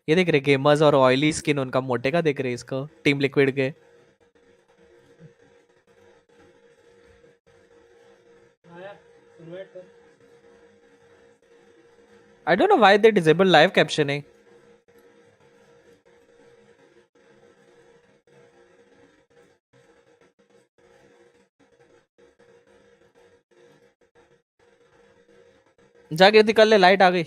ये देख रहे गेमर्स और ऑयली स्किन उनका मोटे का देख रहे इसको टीम लिक्विड के. I don't know why they disable live captioning. जागृति कर ले लाइट आ गई.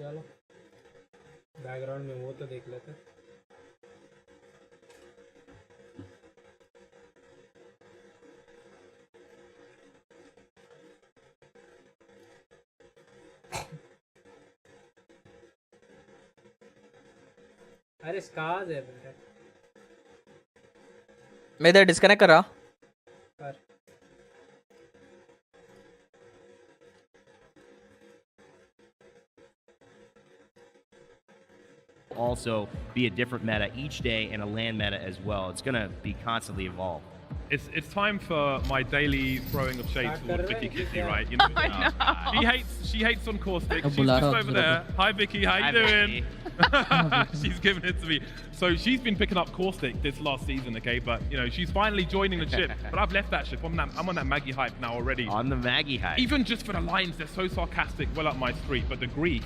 चलो बैकग्राउंड में वो तो देख लेते. अरे स्कार्स है बेटा. मैं इधर डिस्कनेक्ट कर रहा. कर also be a different meta each day and a land meta as well. It's going to be constantly evolved. It's time for my daily throwing of shade towards Vicky Kitty, right? You know, she hates on caustic. She's just over there. Hi Vicky, how you doing? She's giving it to me. So she's been picking up caustic this last season, okay? But you know, she's finally joining the ship. But I've left that ship. I'm on that Maggie hype now already. On the Maggie hype. Even just for the lines, they're so sarcastic, well up my street. But the grief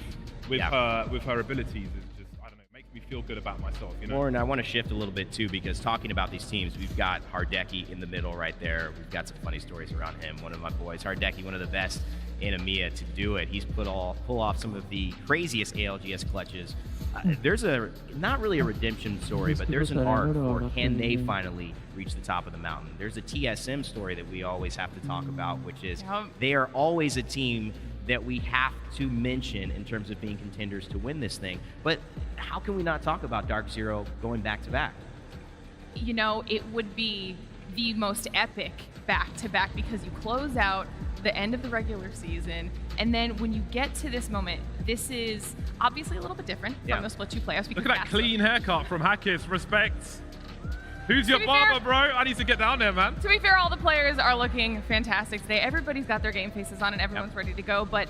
with her abilities is just, I don't know, makes me feel good about myself. You know. Lauren, I want to shift a little bit too, because talking about these teams, we've got Hardeki in the middle right there. We've got some funny stories around him. One of my boys, Hardeki, one of the best in EMEA to do it. He's pull off some of the craziest ALGS clutches. There's not really a redemption story, but there's an arc for can they finally reach the top of the mountain. There's a TSM story that we always have to talk about, which is they are always a team that we have to mention in terms of being contenders to win this thing. But how can we not talk about Dark Zero going back to back? You know, it would be the most epic back to back, because you close out the end of the regular season, and then when you get to this moment, this is obviously a little bit different from the Split 2 playoffs. Look at that clean haircut from Hackis. Respect. Who's your barber, bro? I need to get down there, man. To be fair, all the players are looking fantastic today. Everybody's got their game faces on and everyone's ready to go, but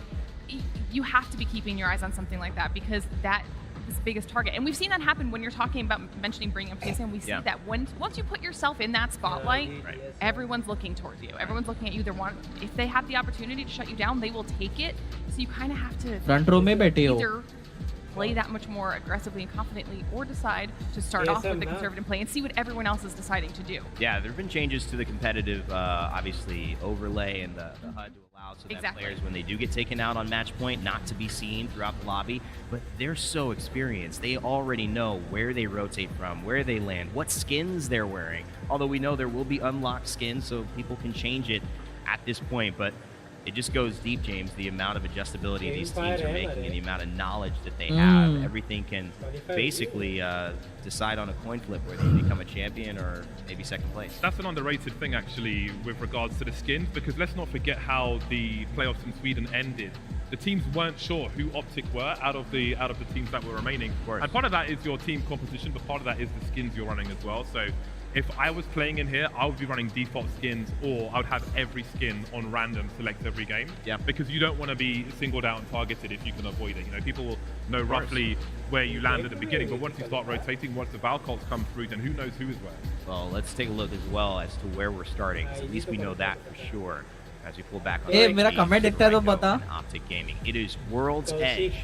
you have to be keeping your eyes on something like that, because that is the biggest target. And we've seen that happen when you're talking about mentioning bringing up PSN. We see that once you put yourself in that spotlight, everyone's looking towards you. Everyone's looking at you. If they have the opportunity to shut you down, they will take it. So you kind of have to front row में बैठे हो. either play that much more aggressively and confidently, or decide to start off with the conservative play and see what everyone else is deciding to do. Yeah, there have been changes to the competitive, obviously, overlay and the HUD to allow so that players, when they do get taken out on match point, not to be seen throughout the lobby. But they're so experienced. They already know where they rotate from, where they land, what skins they're wearing. Although we know there will be unlocked skins, so people can change it at this point. But it just goes deep, James, the amount of adjustability these teams are making and the amount of knowledge that they have. Everything can basically decide on a coin flip whether you become a champion or maybe second place. That's an underrated thing, actually, with regards to the skins, because let's not forget how the playoffs in Sweden ended. The teams weren't sure who Optic were out of the teams that were remaining. And part of that is your team composition, but part of that is the skins you're running as well. So if I was playing in here, I would be running default skins, or I would have every skin on random select every game. Yeah. Because you don't want to be singled out and targeted if you can avoid it. You know, people will know roughly where you land at the beginning, but once you start rotating, once the Valcols come through, then who knows who is where. Well, let's take a look as well as to where we're starting. So at least we know that for sure as we pull back on Optic Gaming. It is World's Edge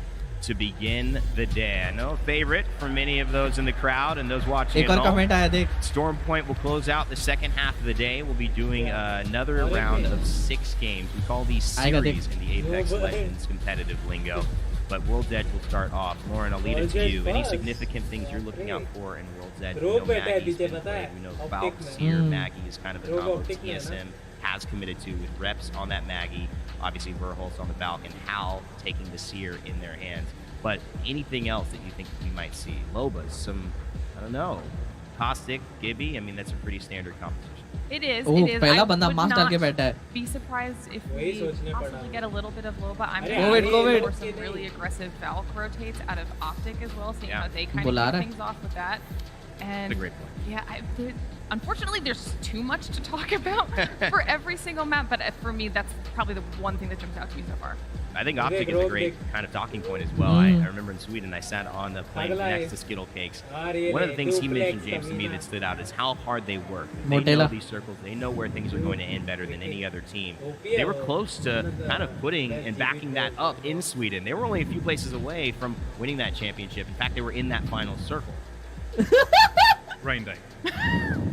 to begin the day. I know a favorite for many of those in the crowd and those watching at home. Storm Point will close out the second half of the day. We'll be doing another round of 6 games. We call these series in the Apex Legends competitive lingo. But World's Edge will start off. Lauren, I'll lead it to you. Any significant things you're looking out for in World's Edge? We know Maggie's been played. We know Valk, Seer, Maggie is kind of the combo TSM has committed to, with reps on that Maggie. Obviously, Verholst on the Valk, and Hal taking the Seer in their hands. But anything else that you think we might see? Loba, some, I don't know, Caustic, Gibby, I mean, that's a pretty standard composition. It is. Oh It is. पहला I बंदा would mask डाल के not बैठा है. be surprised if वही we सोचने पड़ा. possibly get a little bit of low, but I'm अरे COVID, going COVID. for some really aggressive Valk rotates out of Optic as well, seeing Yeah. how they kind बुला of रहा kick है. things off with that. And That's a great point. yeah, unfortunately, there's too much to talk about for every single map, but for me, that's probably the one thing that jumped out to me so far. I think Optic is a great kind of talking point as well. I remember in Sweden, I sat on the plane next to Skittle Cakes. One of the things he mentioned, James, to me that stood out is how hard they work. They know these circles. They know where things are going to end better than any other team. They were close to kind of putting and backing that up in Sweden. They were only a few places away from winning that championship. In fact, they were in that final circle. Rain day.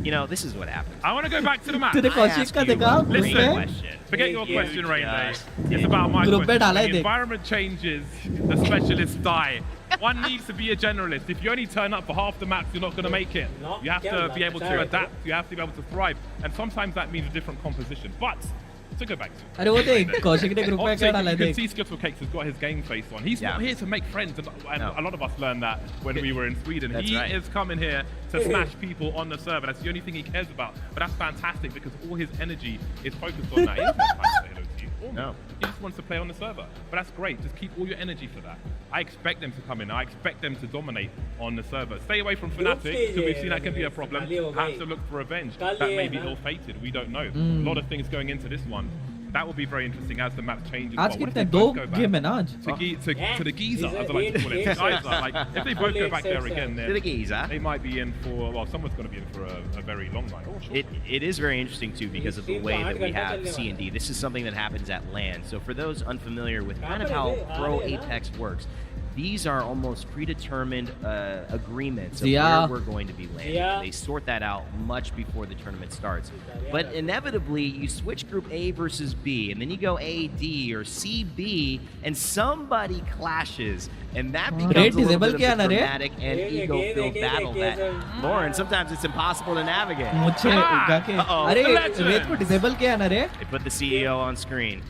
You know, this is what happens. I want to go back to the map. तूने I Kaushik ask का you देखा? a great Listen. question. Forget your question, Rain Day. Just It's about my Group में question. डाला है When the देख. environment changes, the specialists die. One needs to be a generalist. If you only turn up for half the maps, you're not going to make it. You have to be able to adapt. You have to be able to thrive. And sometimes that means a different composition. But to go back to अरे वो देख कौशिक ने group में क्या डाला है you can देख. see Skittle Cakes has got his game face on. He's not here to make friends, and a lot of us learned that when we were in Sweden. That's he right. is coming here to smash people on the server. That's the only thing he cares about. But that's fantastic because all his energy is focused on that. He doesn't have time to say hello to you. Or me. No. He just wants to play on the server. But that's great. Just keep all your energy for that. I expect them to come in. I expect them to dominate on the server. Stay away from Fnatic, because we've seen that can be a problem. Have to look for revenge. That may be ill-fated. We don't know. A lot of things going into this one. That will be very interesting as the map changes. आज Well, what if कितने they दो both go back game है ना आज. to the Giza, as I like to call it. Geyser, like, if they both go back there again, To the then Giza. they might be in for, well, someone's going to be in for a very long night. Oh, sure. It is very interesting too because of the way that we have C&D. This is something that happens at LAN. So for those unfamiliar with kind of how Pro Apex works, these are almost predetermined agreements of where we're going to be landing. They sort that out much before the tournament starts. But inevitably, you switch Group A versus B, and then you go A, D, or C, B, and somebody clashes, and that becomes a little bit of a dramatic and ego-filled battle that, Lauren, sometimes it's impossible to navigate. मुझे उगा के अरे रेत को disable किया ना रे. They put the CEO on screen.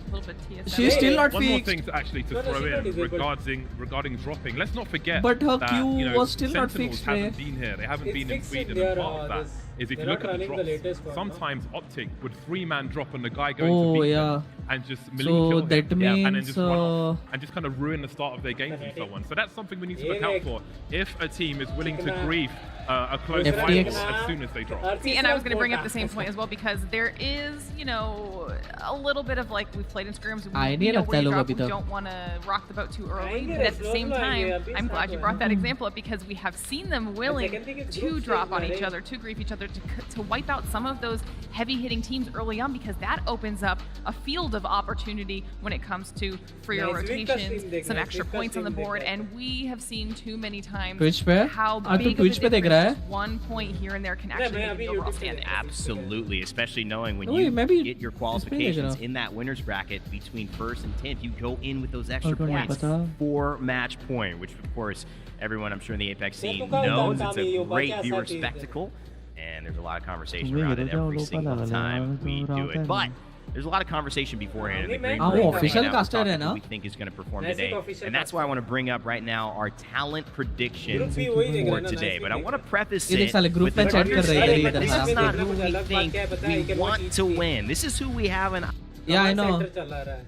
A little bit TSM. She's still not One more fixed. thing to throw in regarding dropping. Let's not forget But her that, queue you know, was still not Sentinels fixed, haven't Ray. been here. They haven't It's been in fixed Sweden. in And their, part of that this- is if you they're look not at the running the drops, latest one, no? sometimes Optic would 3-man drop on the guy going Oh, to beat yeah. them and just So kill him. that and then means just run off and just kind of ruin the start of their games and so on. So that's something we need to look out for. If a team is willing to grief a close FTX. rival as soon as they drop. See, and I was going to bring up the same point as well because there is, you know, a little bit of like we've played in scrims. We know where you drop. We don't want to rock the boat too early, but at the same time, I'm glad you brought that example up because we have seen them willing to drop on each other, to grief each other, to wipe out some of those heavy-hitting teams early on because that opens up a field of opportunity when it comes to freer rotations, some extra points on the board, and we have seen too many times Twitch पे? how तू big of a Twitch पे देख रहा difference है? 1 point here and there can actually make the overall standing. Absolutely, especially knowing when Oh, you maybe get your it's qualifications big in that winner's bracket between 1st and 10th, you go in with those extra Oh, points पता. for match point, which of course everyone I'm sure in the Apex scene knows it's a great viewer spectacle, and there's a lot of conversation around it every single time we do it. But there's a lot of conversation beforehand in the green वो room official right now. caster है ना? Who we think is going to perform Nice today, official and that's why I want to bring up right now our talent predictions Group B वही देख for रहा है ना, today. nice But I want to preface ये देख it साले group with में the chat कर रहे हैं understanding इधर that this हाँ. is not who we अलग बात think क्या है पता है? we कि want to win. This is who we have an Yeah, I know. Command center चला रहा है.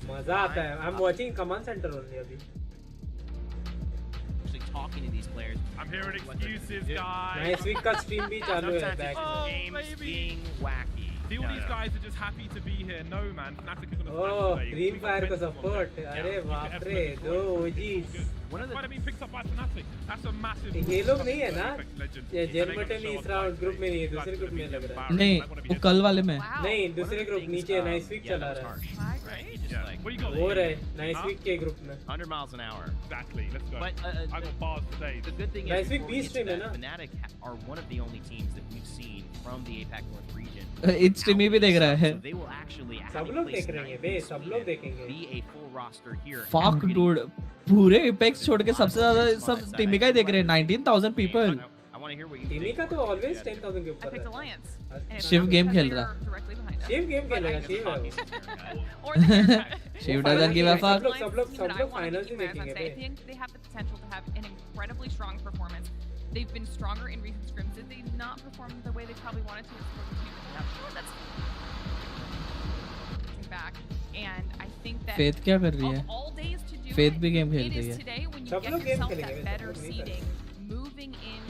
मजा आता है. I'm watching command center only अभी. actually talking to these players. I'm hearing excuses, guys. Nice week का stream भी चालू है Sometimes back. it's games baby. being wacky. See, all these guys are just happy to be here. No, man. Fnatic is going to Oh, smash today. Dream We got Fire को Mental on support. there. अरे Yeah, बाप we रे, got दो F11 OGs. One of That's the what I mean, picked up by Fnatic. That's a massive. ये लोग नहीं है ना? Legend. ये And जेल they're gonna बटन show इस off राउंड like ग्रुप में नहीं है, these दूसरे guys ग्रुप are में gonna लग be रहा है. नहीं embarrassed. I wanna be वो here. कल वाले में. Wow. नहीं, One of दूसरे the ग्रुप things, नीचे नाइस वीक yeah, चला that was रहा है. harsh, right? Just Yeah. like What you got? वो Lee? रहे नाइस Huh? वीक के ग्रुप में. 100 miles an hour. Exactly. Let's go. But I got bars today. the good thing Nice is, week before we get to beast that, है ना? Fnatic are one of the only teams that we've seen from the APAC North region. It's stream भी देख रहा है. So they will actually सब लोग देख रहे हैं बे, सब लोग देखेंगे. be a full roster here. Fuck dude. पूरे Apex छोड़ के सबसे ज्यादा सब टीमी का ही देख रहे हैं. 19,000 people. I want to hear what you टीमी think. का तो always 10,000 के I ऊपर picked है. Alliance. And it's Shiv not game because खेल they रहा. were directly behind us. Shiv game खेलेगा, शिव है वो. Or the haircut. Shiv doesn't give a fuck. सब लोग Alliance team that I finals wanna he keep my eyes on देखेंगे today. I bay. think they have the potential to have an incredibly strong performance. they've been stronger in recent scrims. Did they not perform the way they probably wanted to? That's back. And I think that Faith क्या कर रही है? of all days to do Faith it, भी game खेल it रही is है. today when you सब get लोग game yourself खेलेंगे, that सब better लोग नहीं seeding, moving in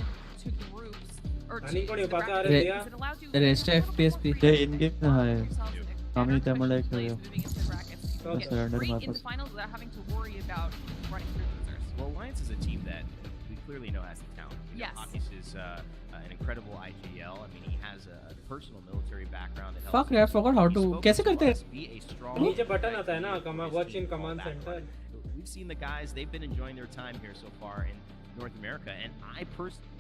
to groups or to नहीं को नहीं the पता bracket अरे because दिया. it allows you Rest a little bit FPS more भी. freedom ये in game to कहाँ है? yourselves and Tommy better Tamil position है plays क्या? moving into the brackets. You can get surrender free my in the pass. finals without having to worry about running through losers. Well, Alliance is a team that we clearly know has the talent. You know, Yes. Hakis is an incredible IGL. I mean, he has a personal military background. That Fuck, helps I forgot how He to. spoke कैसे to करते हैं? us, be a strong नीचे button आता है ना, his watch in team command fall back center. on. We've seen the guys; they've been enjoying their time here so far in North America, and I personally.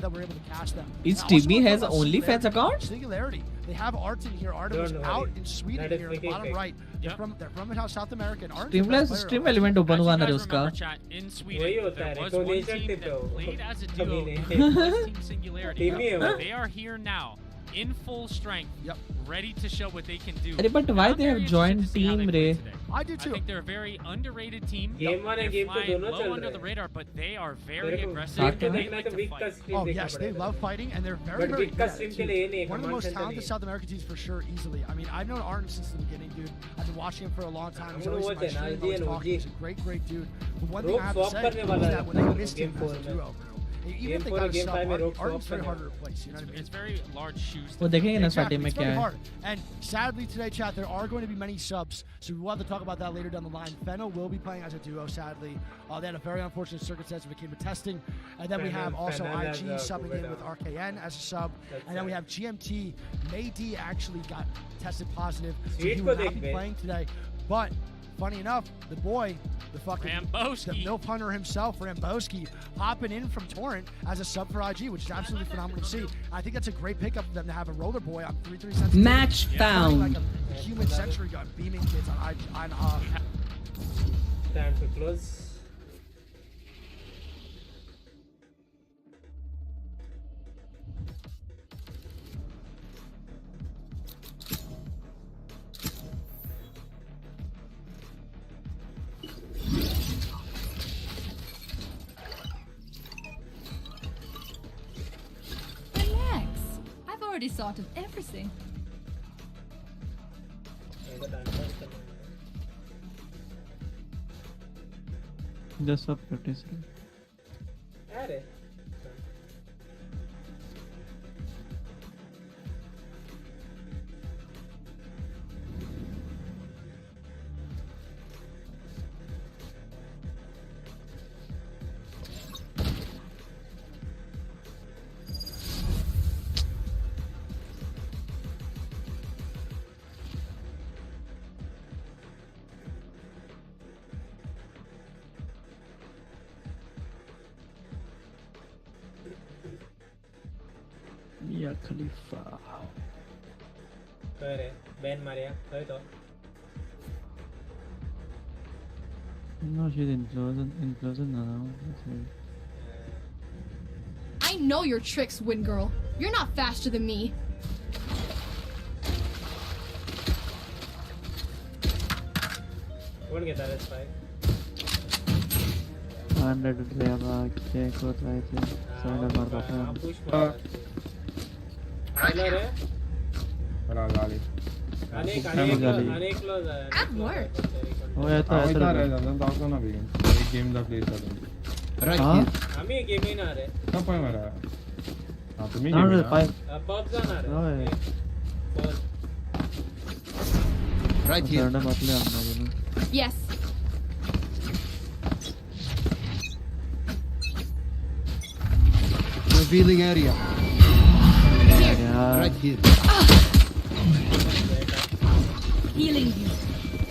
That we're able to cash them. Is I also TB wanna has talk about OnlyFans Singularity. account? Singularity. They have Artin here. Artin was Don't out worry. in Sweden That is here in the freaking bottom fake. right. They're from South America. And Artin's Streamless the best stream player. element open हुआ ना रे As you उसका. guys remember, chat, in Sweden, वही होता there है, was one recognition team tip that है played as a कभी duo. नहीं. It was Team Singularity. Team ही है वो. They are here now, in full strength, Yep. ready to show what they can do. अरे but why I'm they very have interested joined to see how they team play रे? today. I do I too. think they're a very underrated team. Game one They're and game two flying दोनों low चल under रहे the हैं. radar, but they are very तेरे को aggressive. stream and पे they देखना है like तो to week का fight. stream Oh देखना yes, they पड़ेगा. love fighting and they're very But very week good का at stream it के लिए ये नहीं है, too. One of the command most center talented नहीं. South American teams for sure, easily. I mean, I've known Artin since the beginning, dude. I've been watching him for a long time. He's I'm always gonna in my watch it, stream, I'll always be an talking. OG. He's a great dude. But one thing Rogue I have to swap say करने वाला is है that when they अपना missed him game as a 4 में. duo, even Game if they 4 got और a game sub, 5 में Rogue Artin's swap very करना hard to है. replace. You know what I mean? It's very large shoes. वो देखेंगे ना Exactly, starting में it's very क्या है. hard. And sadly today, chat, there are going to be many subs, so we'll have to talk about that later down the line. Fennel will be playing as a duo, sadly. They had a very unfortunate circumstance when it came to testing. And then we have also Fennel IG has, subbing in with RKN as a sub. And then we have GMT. Maydi actually got tested positive, so he Sweet will को not देख be bay. playing today. But funny enough, the boy, the fucking Ramboski. the milf hunter himself, Ramboski, hopping in from Torrent as a sub for IG, which is absolutely phenomenal to see. I think that's a great pickup for them to have a roller boy on 3-3 sensitivity. Match found. Like a human century gun beaming kids on IG, Time to close. Relax. I've already thought of everything. मेरे को time pass करना है. Just up practice. अरे Mia Khalifa. अरे ban Maria कहे तो. No, she's implosion now. I know your tricks, Wind Girl. You're not faster than me. कौन कहता है स्पाई? 100 लेगा check को try से 700 मार पाता हाँ है. push मार. कलर है. आने क्लोज है. At work. Oh, ऐसा ऐसा. आम्ही गेम येणार आहे. 5. पब जाणार होय. आहे. पब. Right here. बातले आणणार. Yes. Revealing area. Yeah. Right here. Healing you.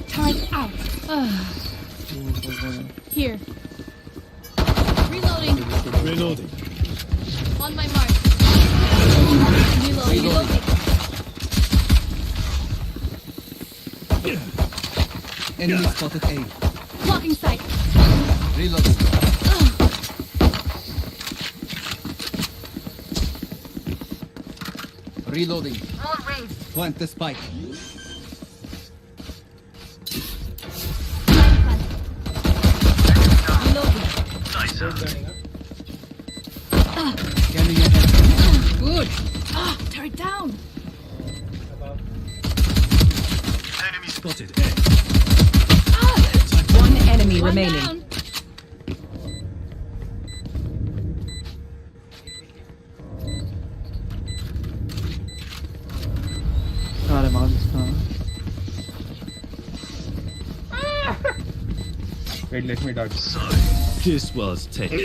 Time out. Here. Reloading. Reloading. On my mark. Reloading. Enemy spotted A. Blocking sight. Reloading. Reloading. Plant the spike. Reloading. जानेगा. Turret down. Above. Enemy spotted A. One enemy One remaining. down. Got him on this phone. Wait, let me dodge. This was taken.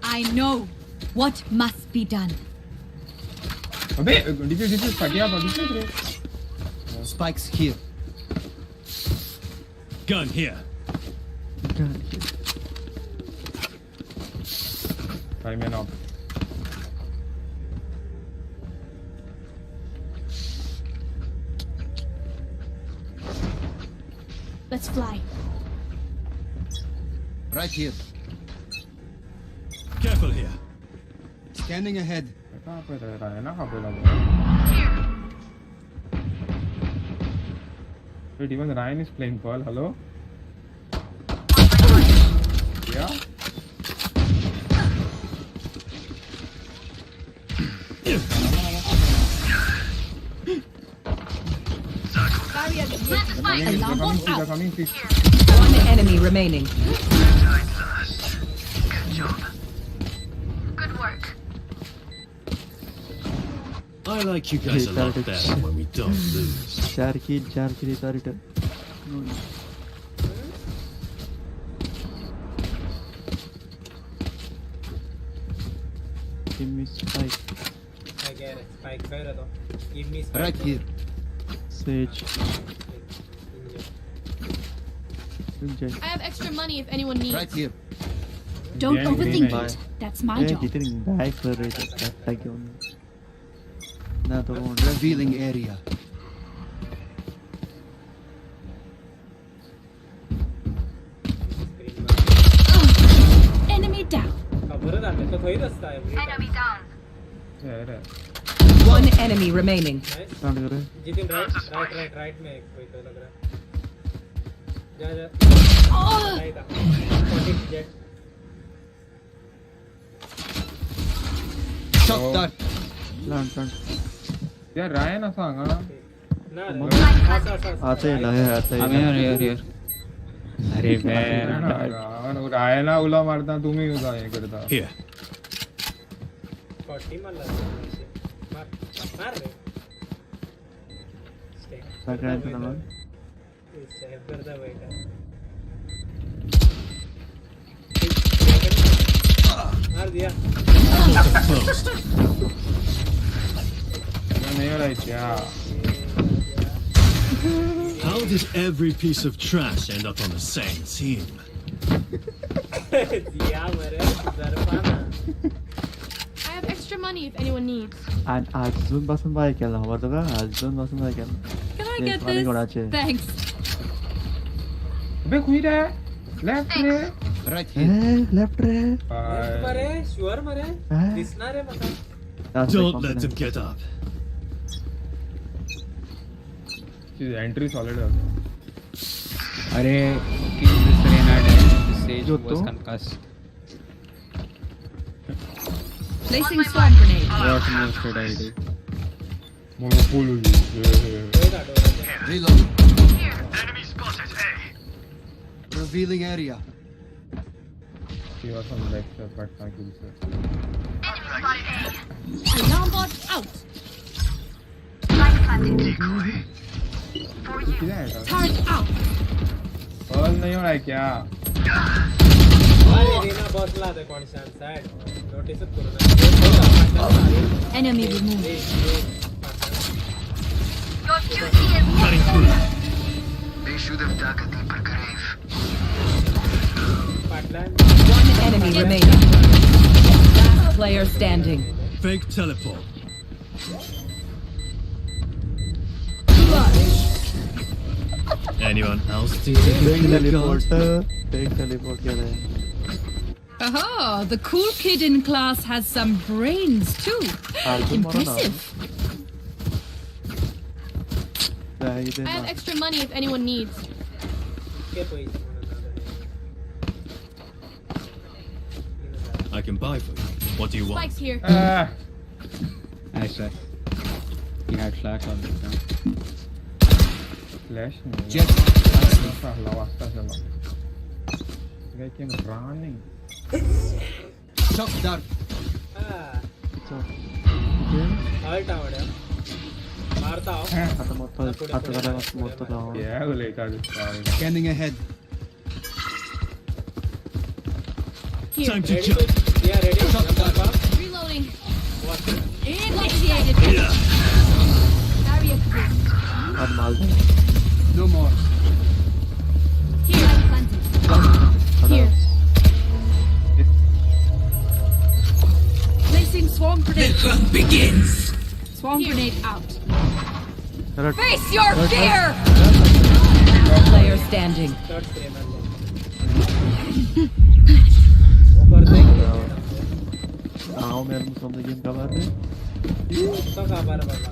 I know what must be done. अबे defence फटिया तो defence रे. Spikes here. Gun here. Five men up. Let's fly. Right here. Careful here. Scanning ahead. कहाँ पे रह रहा है ना, कहाँ पे लग रहा है? Wait, even Ryan is playing Pearl. Hello? Yeah. They're coming, please. One enemy remaining. I like you guys a lot better when we don't lose. 4 kill return. Give me spike. I get it. Spike fire though. Give me spike. Right here. Sage. I have extra money if anyone needs. Right here. Don't Yeah, overthink yeah. it. That's my job. Getting back for it. Like on. Nah, तो वो Revealing area. Enemy down. खबर है तो थोड़ी रस्ता है. Enemy down. One enemy remaining. कांड करे. जितिन राइट में एक कोई तो लग रहा है. जा राइट आ. 40 जेट. Shot that. Plant. यार रायन असा सांगा ना. आता है here. अरे रायना उला मारता तुम्ही उला हे करता. Here. 40 मारला. मार रे. Background ना. सेव करता बेटा. मार दिया. Closed. नहीं हो रहा है क्या? How did every piece of trash end up on the same team? दिया मेरे दरपाना. I have extra money if anyone needs. And अजून पासून बाय केला हवा तो का अजून पासून बाय केला. Can I Yes, get money कोणाचे? this? Thanks. अबे कोई रे. लेफ्ट रे. Right here. लेफ्ट रे. मरे श्योर मरे. दिसना रे मका. Don't let them get up. Entry solid है. अरे this Reynard and Sage जो was तो? concussed. Placing swarm grenade. What more should I do? Monopoly. Reloading. Enemy spotted A. Revealing area. He was on left side, but I killed sir. Alarm bot out. Turret out. और नहीं हो रहा है क्या? Enemy removed. Cutting through. They should have dug a deeper grave. One enemy remaining. Last player standing. Fake teleport. Anyone else think they can be the god? Take teleport क्या है? Oh, the cool kid in class has some brains too. Impressive. I have extra money if anyone needs. I can buy for you. What do you want? Spike's here. Nice try. He had flash on this now. Flash. Jet. Guy came running. Shock dart. Alt आवड्या मारता हो आता मत Yeah, later. Scanning ahead. Here. Time to ready jump. yeah ready Reloading. what Initiated. Barrier created. अब माल दे No more. Here. Planted. Here. Placing swarm grenade. The hunt begins. Swarm grenade out. Correct. Face your fear. Player standing. third frame है वो करते हैं आओ मेरे मुंह सामने game का बात है उसका काबार बाबा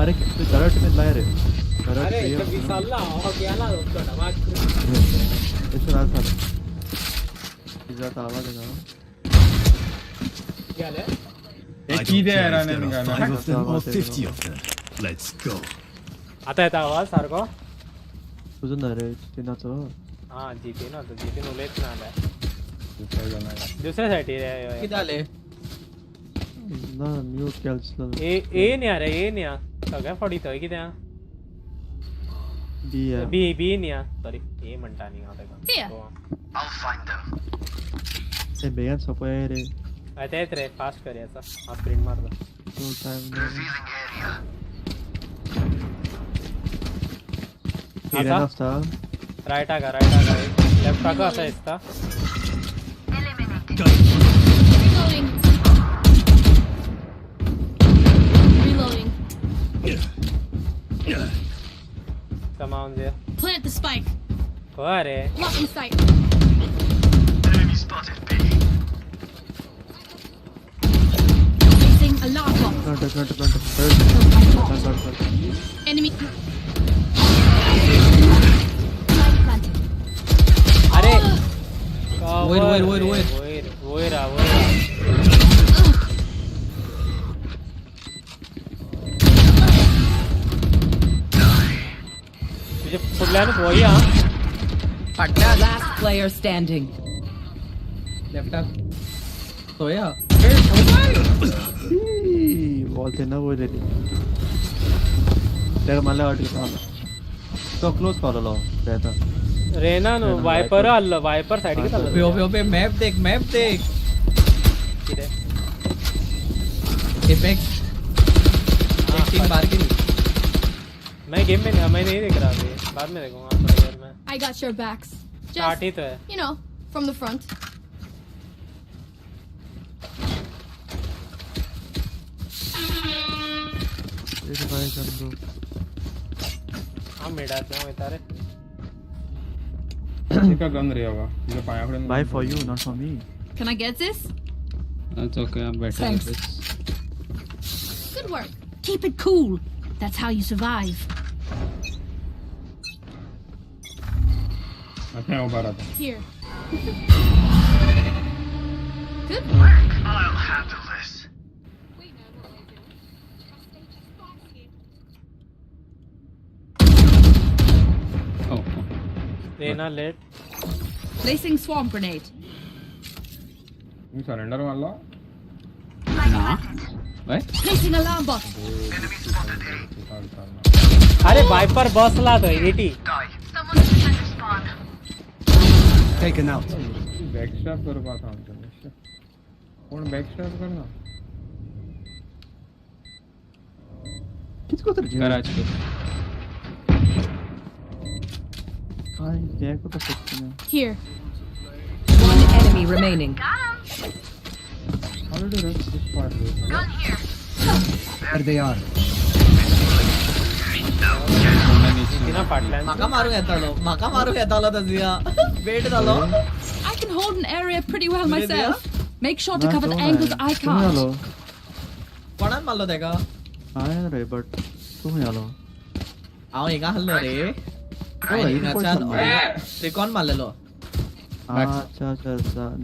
अरे कितने करंट में लाए रे अरे जब विशाला हो गया ना उसका नवाज इस रात था इस रात आवाज है ना क्या ले I don't care if there are 5 of them or 50 of them. Let's go. आता येता आवाज सारखो तुझं ना रे चिनाचं हां जीते ना तो जीते उलेच ना आला दुसऱ्या साठी रे किती आले ना म्यूट कॅन्सल ए नाही अरे ए नाही सगळ्या फडितोय कित्या बी बी नाही सॉरी ए म्हणता नाही आता Here. I'll find them. ते बेगन सपोय रे आता येत रे फास्ट कर याचा हा स्प्रिंट मारतो तो टाइम Revealing area. इरेन असता राइट आगा लेफ्ट आगा असा इसता Reloading. Reloading. come on there Plant the spike. अरे Lock in sight. Enemy spotted B. Placing alarm clock. Front. Enemy. अरे Wait. तुझे फुटल्यानं वही हां Last player standing. Left up Sova wall थे ना वो रे तेरा मला वाटलं तो क्लोज कॉल रहता रेना नो वाइपर आल्लं वाइपर साइड के चाललं पे मैप देख किती एपेक्स टीम बार की मैं गेम में नहीं देख रहा अभी बाद में देखूंगा थोड़ी देर में I got your backs. Start he Just, तो है you know, from the front. एक बार कर दो हम मेडा क्या होता रे इसका गन रे होगा ये पायाकडे buy for you not for me Can I get this? That's okay. I'm better Thanks. at this. Good work. Keep it cool. That's how you survive. अच्छा उभा राहतो Here. Good Work. I'll handle this. Oh. Reyna late Placing swarm grenade. मी surrender मारला Nah. What? Placing alarm bot. Enemy spotted A. अरे wiper बसला तो 80 Die. Someone defend the spawn. Taken out. बॅकस्टॅप करू पाहता आमच्या कोण बॅकस्टॅप कर ना किसको तर Garage पे. हाय क्या को तो सकते हैं Here. One enemy remaining. How did you rush this part? Gun here. There they are. कितना फाटला माका मारू येतालो तजिया वेट झालो I can hold an area pretty well myself. Make sure to cover the angles I can't. Hello कोणान मारलो तेका हाय रे बट तुम्ही आलो हांव हिंगा हल्लो रे त्रिकोण मारलेलो अच्छा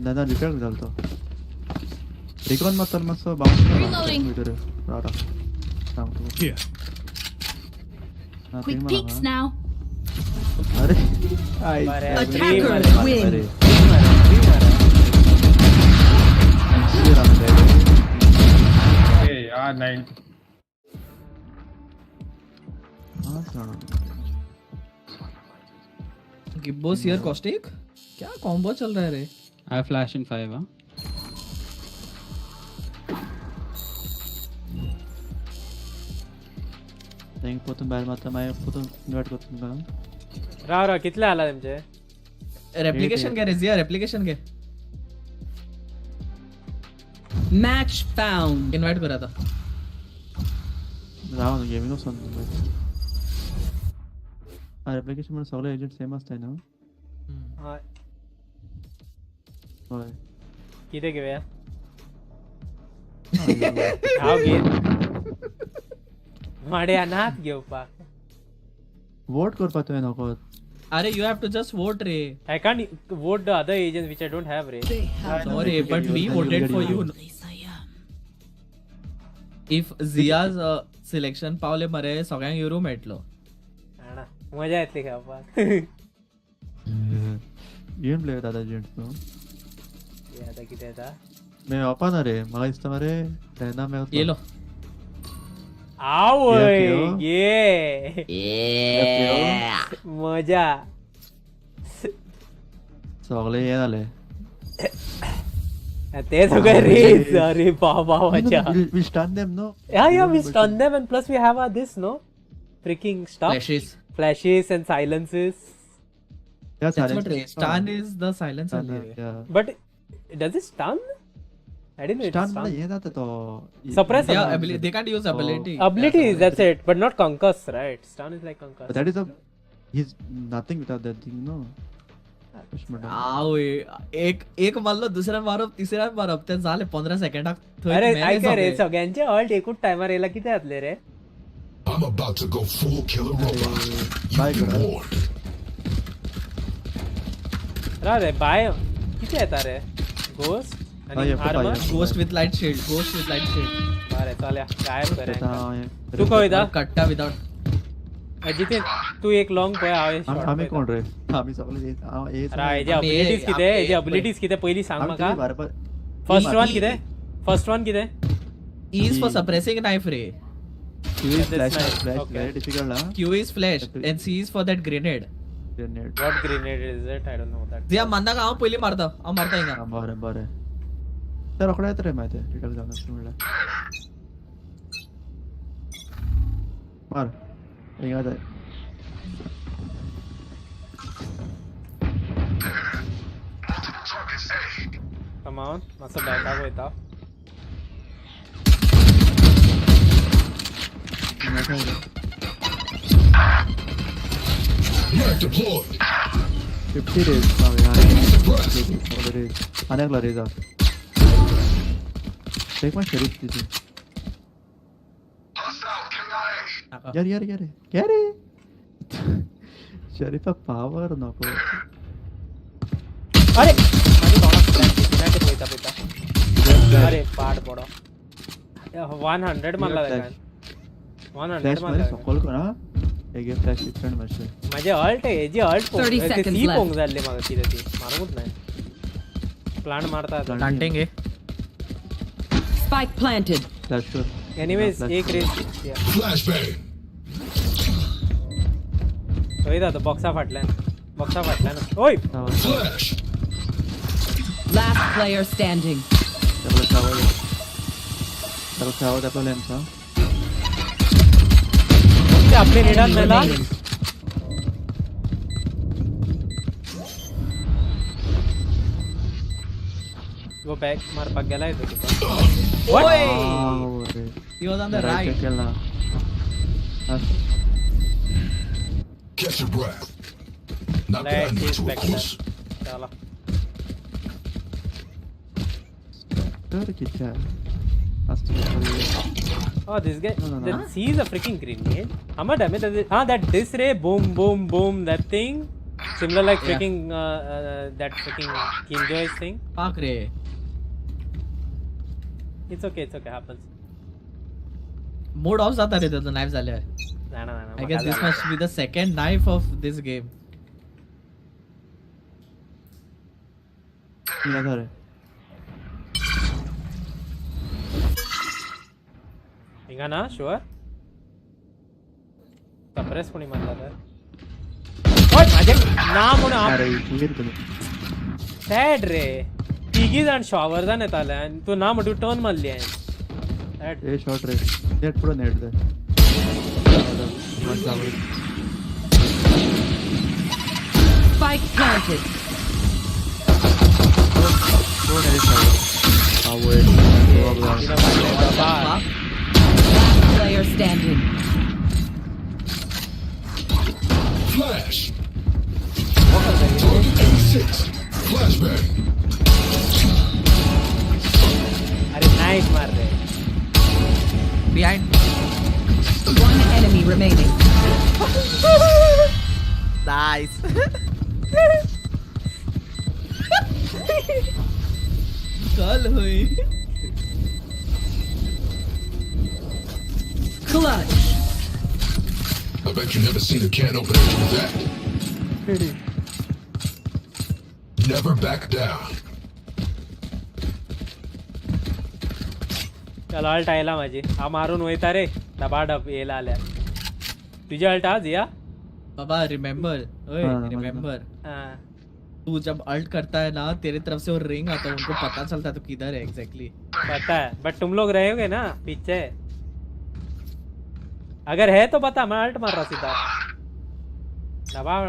नाना repair झालतो 이건 맞다면서 마우스 Reloading. 이들을 알아. Here. Quick peeks now. अरे आई Attackers win. ए यार 9 गिब्बो सियर कॉस्टिक क्या कॉम्बो चल रहा है रे I have flash in 5 huh? denk potem baहेर मात्र माय potem इन्व्हाइट करतो का रा कितले आला तुमचे रेप्लिकेशन घे रेजिया रेप्लिकेशन घे Match found. इन्व्हाइट करा था राव गेमिंग नो सन अरे एप्लीकेशन मध्ये सगळे एजंट सेम असतात ना हां होय किती घेऊया हाव घे माड्या नात घेऊ पा वोट करपा तुवें नको अरे you have to just vote रे I can't vote the other agents which I don't have रे sorry but we voted for you if Zia's selection Pawle मरे सगळ्यांक युरो मेळटलो आना मजा येतली खेळपाक गेम प्ले दादा एजंट नो हे आता किती आता मैं ओपन रे मला दिसता मरे रहना मैं येलो आओ ये मजा सगळे हे झाले ते सगळे रेस अरे बाबा मजा we stun them no yeah we stun them and plus we have this no freaking stuff flashes and silences yeah stun is the silence only but does it stun I didn't know it stun ये जाता तो suppress yeah ability they can't use ability abilities that's it but not concuss right stun is like concuss but that is a he's nothing without that thing no आओ एक मारलो दुसऱ्या मारप तिसऱ्या मारप ते झाले 15 सेकंदात अरे ऐक रे सगळ्यांचे अल्ट एकूच टाइमर याला किती असले रे I'm about to go full killer robot. Reward. रे बाय किती येता रे घोस्ट आणि armour ghost with light shield अरे चल गायब करे तू कोइदा कट्टा विदाउट जिथे तू एक लॉंग पय आहे आम्ही कोण रे आम्ही सगळे ए राय जे अबिलिटीज किती आहे जे अबिलिटीज किती पहिली सांग मका फर्स्ट वन किती E is for suppressing knife ray Q is flash very difficult na Q is flash and C is for that grenade what grenade is it I don't know that जे मंदा का पहिली मारता इंगा बरं तर रोकडा येत रे माहिती आहे टिकल जाणार म्हणलं मार इंगा जाय come on मस्त बॅकअप होता Mark deployed. 50 days now यार अनेक रेजा take my sheriff दीजिए यार क्या रे शरीफ पावर नको अरे माझी तोंडात पेता अरे पाड पडो 100 मारला काय 100 मारला सकोल करा एक फ्लॅश डिफरंट मॅच माझे अल्ट आहे जे अल्ट ती पोंग झाले मग तिथे ती मारूच नाही प्लांट मारता प्लांटिंग आहे Spike planted. फ्लॅश कर एनीवेज एक रेस Flashbang. होय दादा बॉक्सा फाटल्या ना ओय Flash. Last player standing. त्याला खावा आपला लेन्सचा ते आपले निडान मेला गो बॅक मारपाक गेलाय तो ओय he was on the right केला Catch your breath. Not bad, not too close. चला तर किती oh this guy that sees a freaking grenade how much damage does it that this ray boom that thing similar like freaking that freaking killjoy thing fuck ray It's okay happens. Mood off जाता रे तो knife झाल्यावर. ना I guess this must be the second knife of this game. इधर है. इंगा ना sure. Suppress कोणी म्हणला तर. ओय माझे नाम म्हणून अरे क्लियर कर. सॅड रे. तिघी जण शॉवर जाण येत आले आणि तू ना म्हणून टर्न मारली आहे. ए शॉट रे. नेट पुढे नेट दे. Spike planted. Last player standing. Flash. Target 86. Flashbang. अरे नाइस मार रहे. Behind. One enemy remaining. Nice. कल हुई. Clutch. I bet you never seen a can opener do that. Never back down. चल alt आयला माझी. हा मारून होईता रे. दबाडब येला आल्या. तुझी अल्ट आज या? बाबा रिमेम्बर. ओए रिमेम्बर. हाँ. तू जब अल्ट करता है ना तेरे तरफ से वो रिंग आता है उनको पता चलता है तो किधर है एग्जैक्टली. पता है बट तुम लोग रहोगे ना पीछे. अगर है तो बता मैं अल्ट मार रहा सीधा. दबाव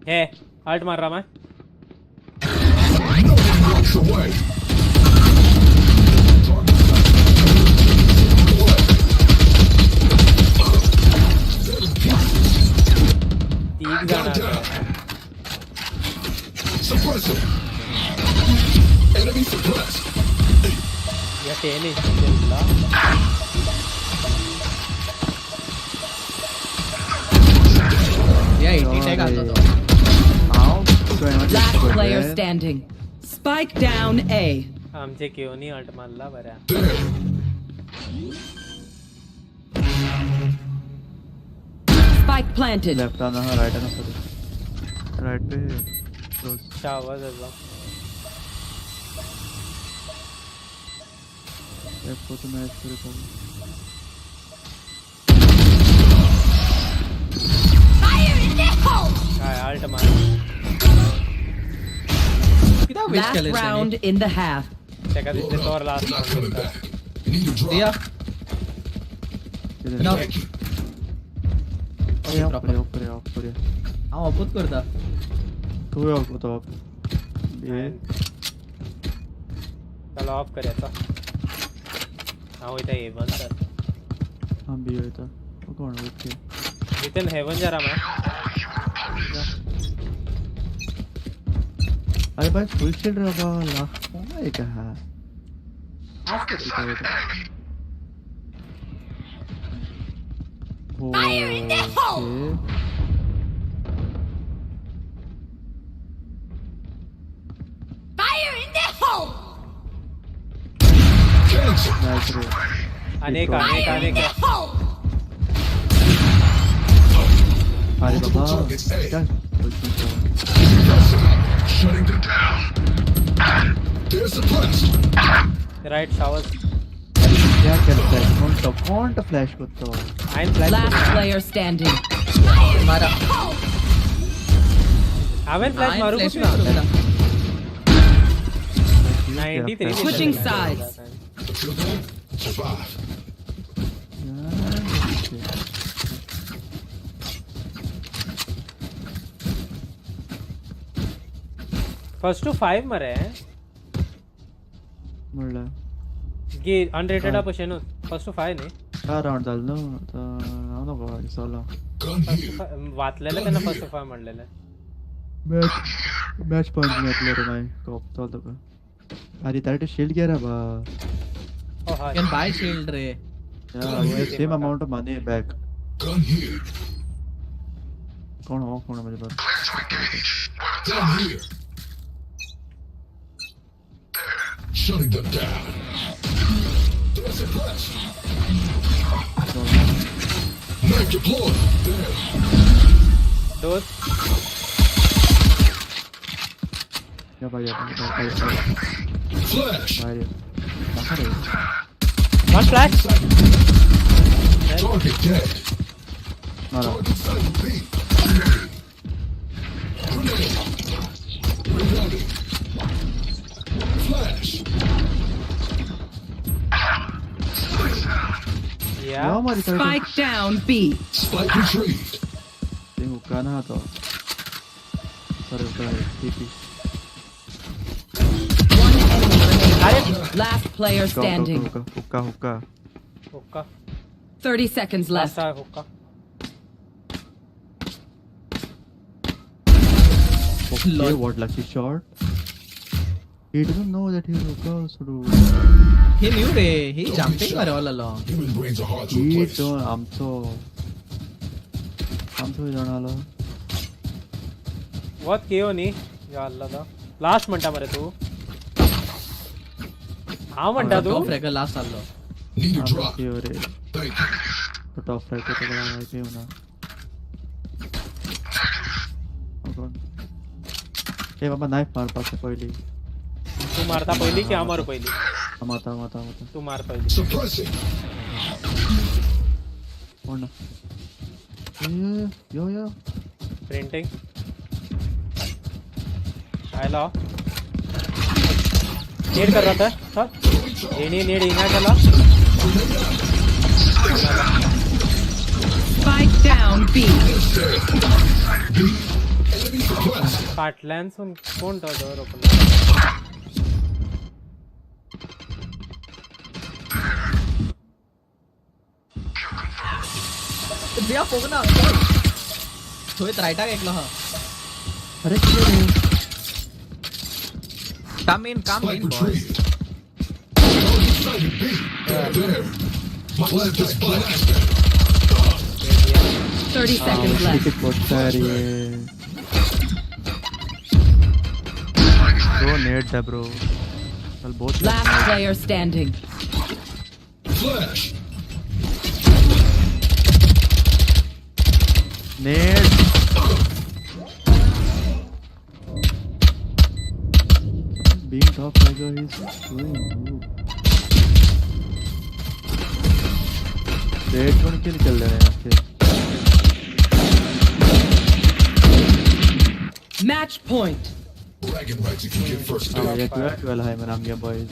है अल्ट मार रहा मैं. तीन जण Suppressor. Enemy suppressed. या टेन इंच या 80 टैग आता तो. Last player standing. Spike down A. आमचे केवनी अल्ट मारला बऱ्या. Spike planted. Left आना है right आना सर. Right पे close. शावर दे दो. Left को तो मैं इसको करूँ. Fire in the hole! काय अल्ट मार. Last round in the half. Check कर दिस और लास्ट राउंड. दिया. No. ऊपर. हाँ अपोज करता. तू है ऊपर तो आप. ये. चल ऑफ कर याचा. हाँ वो इधर हेवन सर. हम भी होता. वो कौन है इसके? इतने हेवन जा रहा मैं. अरे भाई फुल शील्ड रहा बाला. ओ एक है. Fire in the hole! Fire in the hole! अनेक अरे बाबा क्या Shutting them down. They're suppressed. Right shower. क्या करता है कौन तो फ्लैश करता है. आइन फ्लैश. Last player standing. मारा. आवन फ्लैश मारू कुछ ना. 93. Switching sides. Survive. First to 5 मरे हैं. मुल्ला. गे अनरेटेड पोशन फर्स्ट टू 5 ने. हा राउंड झालं ना तर आलो बघा इसला. वाचलेलं त्यांना फर्स्ट टू 5 म्हणलेलं. मॅच पॉइंट घेतलं रे नाही कॉप चालतो का. अरे त्याला शील्ड घ्या रे बा. Oh hi. Can buy shield रे. Yeah, same amount of money back. Gun here. कौन हो मेरे पास. Gun here. Shutting them down. There's a flash. Knife deployed. There. Those. Flash. One flash. Target dead. Target sighted B. Reloading. Flash. Yeah. Spike down B. Spike retrieved. Tengo ganado. Sorry, TP. One enemy remaining. Last player standing. Hookah. 30 seconds left. Okay, what lucky shot. He didn't know that he hookah, so He knew it. He jumping for all along. Human brains are hard to he replace. don't. I'm so जाणाला. What कियो नहीं या अल्लाह दा. Last म्हणता मरे तू. हाँ म्हणता तू. Top frag last Alo. Need a drop. कियो रे. Thank you. तो top frag को तो बड़ा नहीं क्यों ना. ए बाबा knife मार पास पहली. तू मारता पहिली की आमर पहिली. माता. तू मार पहिली. Suppressing. और ना. यो. Printing. आयला. नीड कर रहा था. सब. नीड इना चला. Spike down B. काटलॅन सुन कोण तो डोर ओपन. बिया पोगना. थोडे राईटा ऐकलं हा. अरे किती रे. Come in, boys. 30 seconds left. Bro, need that, bro. Well, both. Last player standing. Flash. Need. Being top fragger is doing Noob. Red one kill कर ले रहे हैं फिर. Match point. Bragging rights if you get first. ये 12 है मेरा नाम ये boys.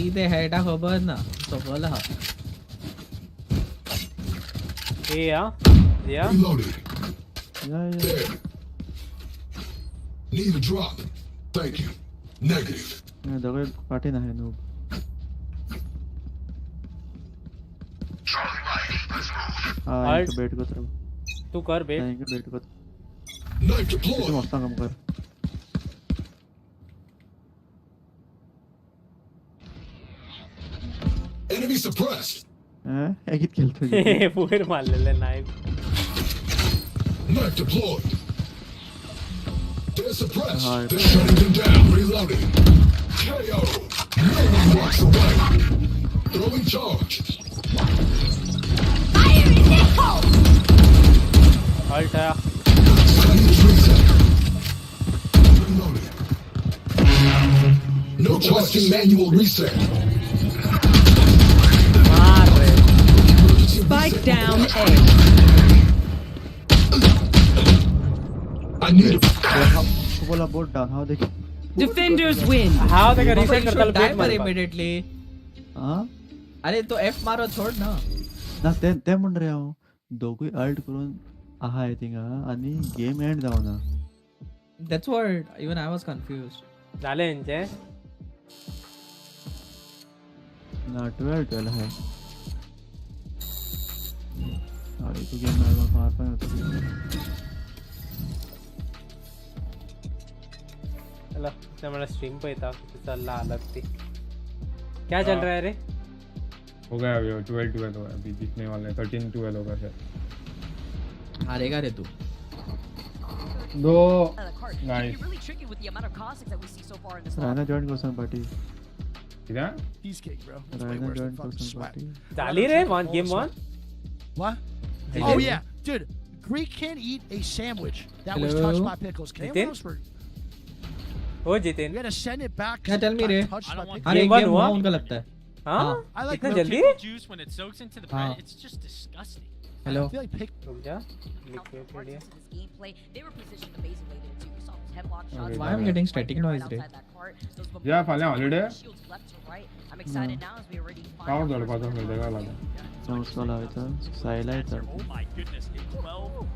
इधे हेडा खबर ना. तो बोला हा. Yeah. Reloaded. Yeah. Need a drop. Thank you. Negative. ये दगड़ पार्टी ना है Noob. हाँ इनको बेट को तरफ. तू कर बेट. इनको बेट को. Knife deployed. तुम अपना काम कर. Enemy suppressed. एक ही खेलते हैं. पूरे मार ले knife. Knife deployed. They're suppressed. They're shutting them down. Reloading. KO. No one walks away. Throwing charge. Fire in the hole! Alt है. Reloading. No question. Manual reset. Spike down A. I need it. बोला boat down. How देख. Defenders win. How they can reset करता die बेट पर मार. immediately. हाँ. अरे तो F मारो छोड़ ना. ना ते म्हणून रे हांव. दोघूय अल्ट करून आहा थिंगा आणि गेम एंड जावना. That's what even I was confused. झाले यांचे. ना 12 है. अरे तू गेम में मार पाए तो. चला हमारा स्ट्रीम पे था चल अलग थी. क्या चल रहा है रे. हो गया अभी 12 हो गया. अभी जीतने वाले हैं. 13-12 होगा शायद. हारेगा रे तू. 2 cart. It Nice. can be really tricky with the amount of caustics that we see so far in this Rana join person party. Yeah? He's king, bro. That's way Rana worse than join fucking person sweat. party. Dali re one game one. What? Did Oh it? yeah, dude. Greek can't eat a sandwich that was Hello? touched by pickles. Can anyone Jitin? else for? Oh Jitin. We gotta send it back. क्या tell me रे? Touched by pickles. अरे Game एक one game हुआ? हुआ उनका लगता है. हाँ? I like इतना milk जल्दी? Pickle juice when it soaks into the bread, हाँ. it's just disgusting. Hello. I feel like pick. रुक जा. Parts of this gameplay, they were positioned amazingly there too. We saw those headlock shots. Why I'm getting static noise, right रे? outside that cart. Those Yeah, फाले holiday. shields left to right. I'm excited now as we already find How our दौड़ first पाता हूँ मेरे लगा. No, उसका लगा था. Silent था. Oh my goodness, a 12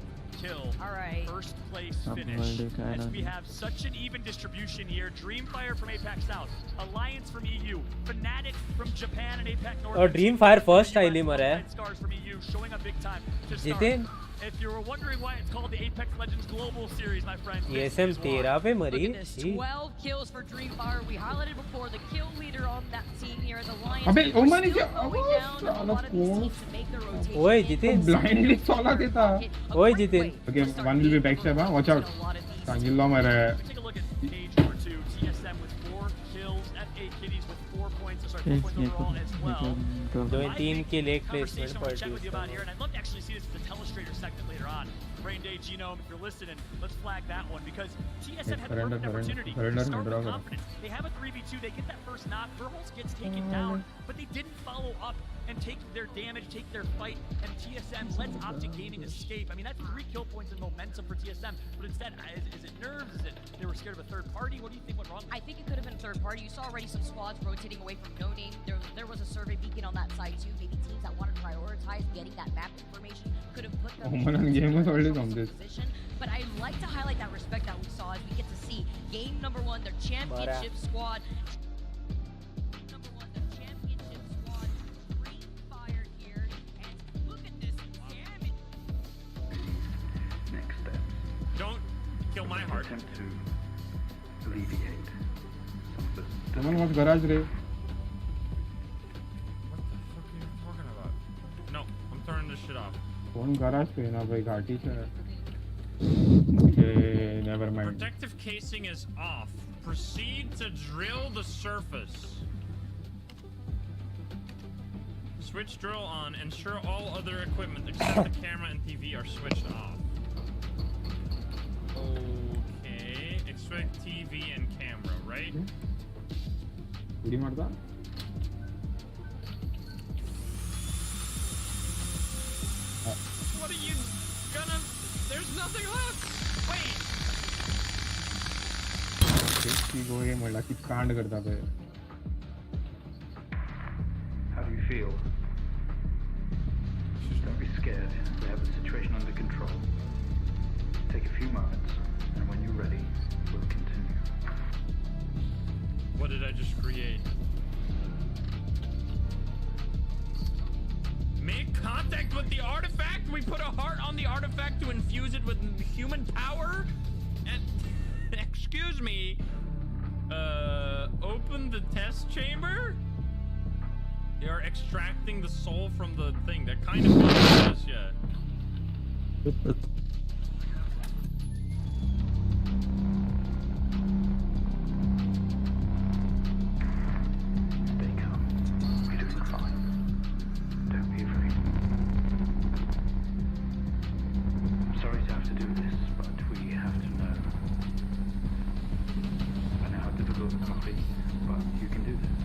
kill All right. first place अब finish. world का है As ना. we have such an even distribution here. Dreamfire from Apex South, Alliance from EU, Fnatic from Japan and Apex North. और Dreamfire first टाइली मरा है. Scars from EU showing up big time to start. Jitin. If you were wondering why it's called the Apex Legends Global Series, my friend, ये this SM is why. 13 पे मरी. Look at this, 12 kills for Dreamfire. We highlighted before the kill leader on that team here, the Lions. अबे We're ओ मैंने still क्या going down to a lot of these teams to make their rotation. ओए in. Jitin. blindly सोला देता. ओए Jitin. Okay, one will be backstab. Huh? Watch out. Tangilla मरे. Take a look at page number 2. TSM with 4 kills. FA Kitties with 4 points. Sorry, 4 points overall as well. दो तीन के leg placement Conversation I पर want to chat with you about ड्यूस. here, and I'd love to actually see this as a telestrator segment later on. Brain Day Genome, if you're listening, let's flag that one because TSM had the perfect opportunity to start with confidence. They have a 3v2, they get that first knock, Verholz gets taken down, but they didn't follow up and take their damage, take their fight, and TSM lets Optic Gaming escape. I mean, that's 3 kill points and momentum for TSM, but instead, is it nerves? Is it they were scared of a third party? What do you think went wrong? I think it could have been a third party. You saw already some squads rotating away from No Name. There was a survey beacon on that side too. Maybe teams that wanted to prioritize getting that map information could have put them Oh, man, game was already on this. position. But I like to highlight that respect that we saw as we get to see game number 1, their championship squad. Number 1, their championship squad. Dreamfire here. And look at this damage. Next step. Don't kill my heart. Attempt to alleviate some of the Someone was garage रे. What the fuck are you talking about? No, I'm turning this shit off. कौन garage पे है ना भाई घाटी से. Okay, never mind. Protective casing is off. Proceed to drill the surface. Switch drill on. Ensure all other equipment except the camera and TV are switched off. Okay. Expect TV and camera, right? उड़ी मारता. What are you gonna... There's nothing left! Wait! की गोळे मला की कांड करता पे. How do you feel? Don't be scared. We have the situation under control. Take a few moments, and when you're ready, we'll continue. What did I just create? Make contact with the artifact? We put a heart on the artifact to infuse it with human power? And... Excuse me? Open the test chamber? They are extracting the soul from the thing. That kind of makes sense, yeah. Stay calm. You're doing fine. Don't be afraid. I'm sorry to have to do this, but we have to know. I know how difficult it can be, but you can do this.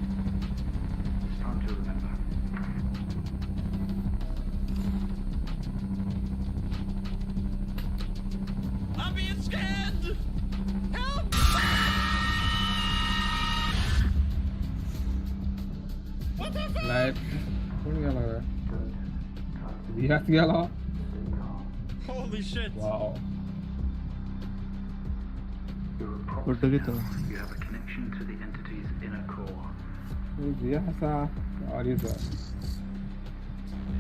It's time to remember. I'm being scanned! Help! What the fuck? Live. कौन गया लग रहा है? रियाज गया ला. Holy shit. Wow. You're a What do you do? You have a connection to the entity's inner core. रियाज सा. और ये sir.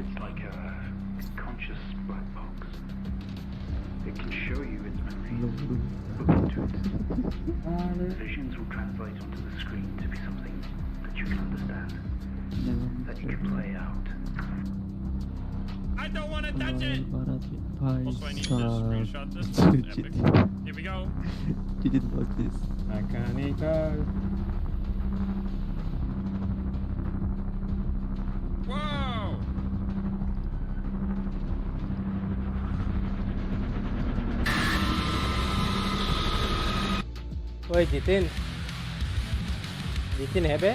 It's like a conscious black box. It can show you its memory. Look into it. Visions will translate onto the screen to be something that you can understand, that you can play out. I don't want to touch it. भाई Also, I need to screenshot this. साहब It's epic. Here we go. He didn't watch this. Mechanical. Whoa! ओए जितिन है बे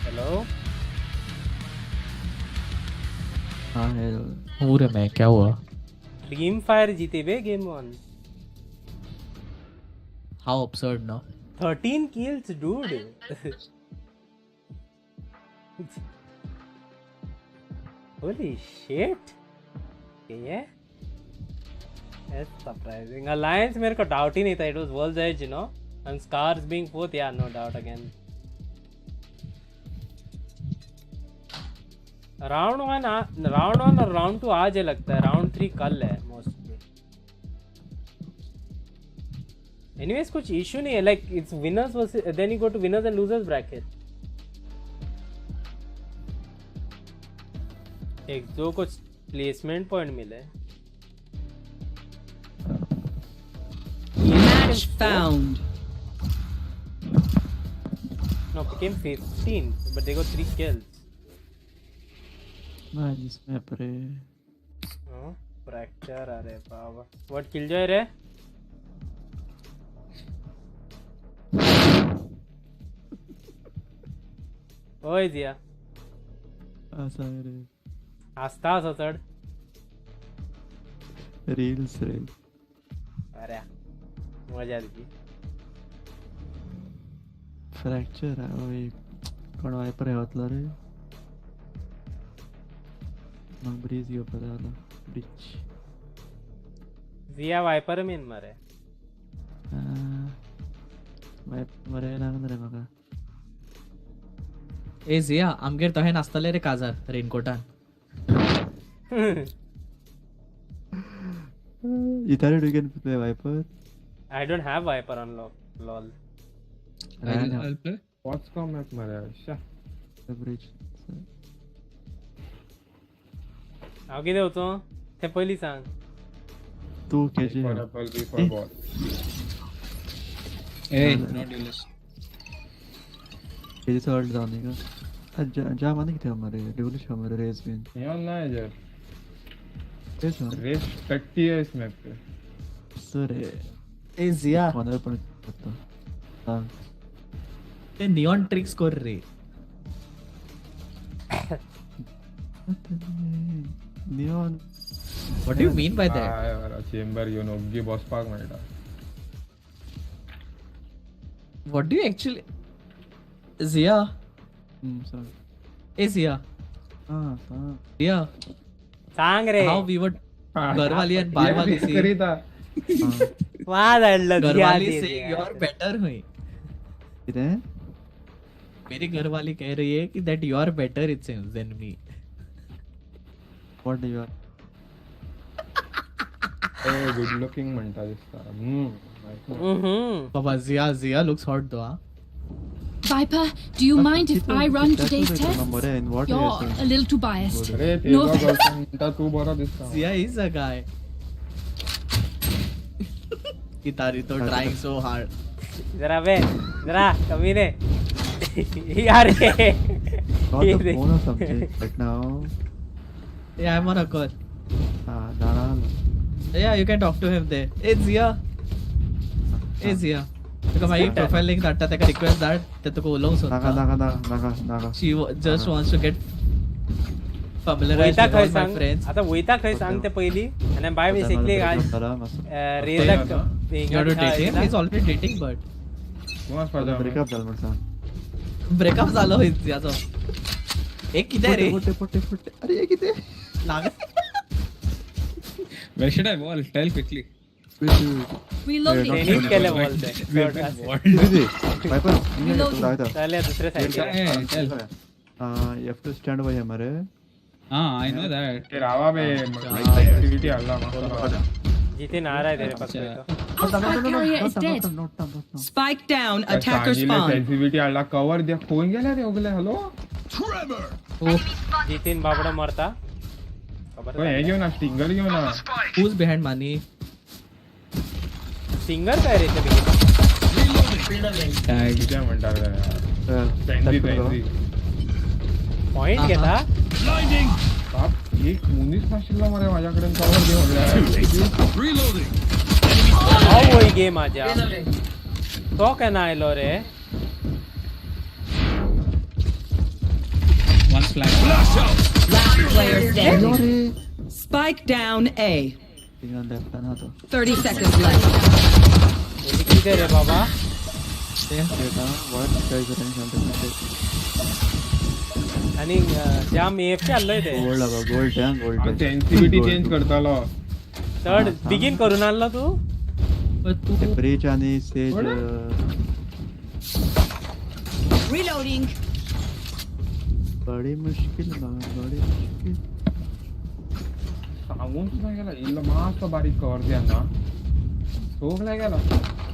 hello हाँ hello हूँ रे मैं क्या हुआ ड्रीम फायर जीते बे game 1 how absurd no 13 kills dude holy shit yeah that's surprising alliance मेरे को doubt ही नहीं था it was world's edge you know and scars being fourth yeah no doubt again round 1 और राउंड 2 आज है लगता है राउंड 3 कल है मोस्टली एनीवेज कुछ इशू नहीं है like it's winners versus then you go to winners and losers bracket एक दो कुछ प्लेसमेंट पॉइंट मिले Match found. No, became 15 but they got 3 kills Nice map रे फ्रैक्चर अरे बाबा व्हाट किल जाए रे ओए दिया असा रे आस्ता चढ रील्स रे अरे मजा आली फ्रॅक्चर आहे कोण वायपर आहे होतला रे मग ब्रीज येऊ पदाला ब्रिज जिया वायपर मेन मरे मरे लागन रे म्हाका ए जिया आमगेर तहे नासतले रे काजार रेनकोटान इथारे do can play Viper I don't have Viper on lol. I'll play. What's come map mare? Sha. The bridge. हांव कितें वचूं तें पयलीं सांग तू KG For apple, B for ball. Hey, not do this. KG salt जाऊन का जा माने किथे हमारे रेवोल्यूशन हमारे रेस विन Neon ना है जर. रेस रेस टट्टी है इस मैप पे. सर ए जिया कॉर्नर पर करता हां ते नियॉन ट्रिक्स कर रे Neon what do you mean by that यार चेंबर यू नो गी बॉस पार्क मेळटा what do you actually Jiya sir ए जिया हां जिया सांग रे हाउ वी वर घरवाली and बारवाली से करीता वाह लल्ला घरवाली से यू आर बेटर हुई किथे मेरी घरवाली कह रही है कि that you are better it seems then me what do you are a good looking म्हणता दिसता बाबा Jiya looks hot though huh? Viper, do you mind if I run today's test? You're a little too biased. अरे No तेरा offense. Girlfriend तू बरा दिसता Zia is a guy. Kitari to trying so hard. जरा बे जरा कमीने यार ये Not the phone or something right now. Yeah, I'm on a call. Dana. Yeah, you can talk to him there. Hey Zia. Hey Zia. Because my profile link that take a request that to go along so. Naga. She just wants to get familiarized with all my friends. आता वैता खय सांग ते पहिली आणि bye basically आज रेलक You are dating? He's already dating but. Breakup झालं म्हणता ब्रेकअप झालं होईल याचं एक किती रे पोटे अरे हे किती लाग Where should I wall? Tell quickly. Reloading. Training केलं बोलते वायपर चले दुसरे side you have to stand by हमारे I know that. ते रावा बे एक्टिविटी हल्ला मस्त जितिन आ रहा है तेरे पास तो Our carrier is dead. Spike down. Attacker spawn. Sensitivity हल्ला कवर द्या कोण गेला रे ओगले हॅलो जितीन बाबडा मरता हे घेऊ ना स्टिंगर घेऊ ना Who's behind Mani? सिंगर काय रे ते टॅग काय म्हणतात पॉइंट घेता एक मुनीस फाशीला मरे माझ्याकडे कवर घेऊन वही गेम आजा तो काय ना आयलो रे One flag. Last player standing. Spike down A. 30 seconds left. किती रे बाबा आणि जाम एफ के आलोय ते गोल्ड सेन्सिटिव्हिटी चेंज करतालो थर्ड बिगिन करून आणला तू ब्रिज आणि सेज Reloading. बड़ी मुश्किल सांगून सुद्धा गेला इल्ल मास्त बारीक कवर द्या ना सोगला गेला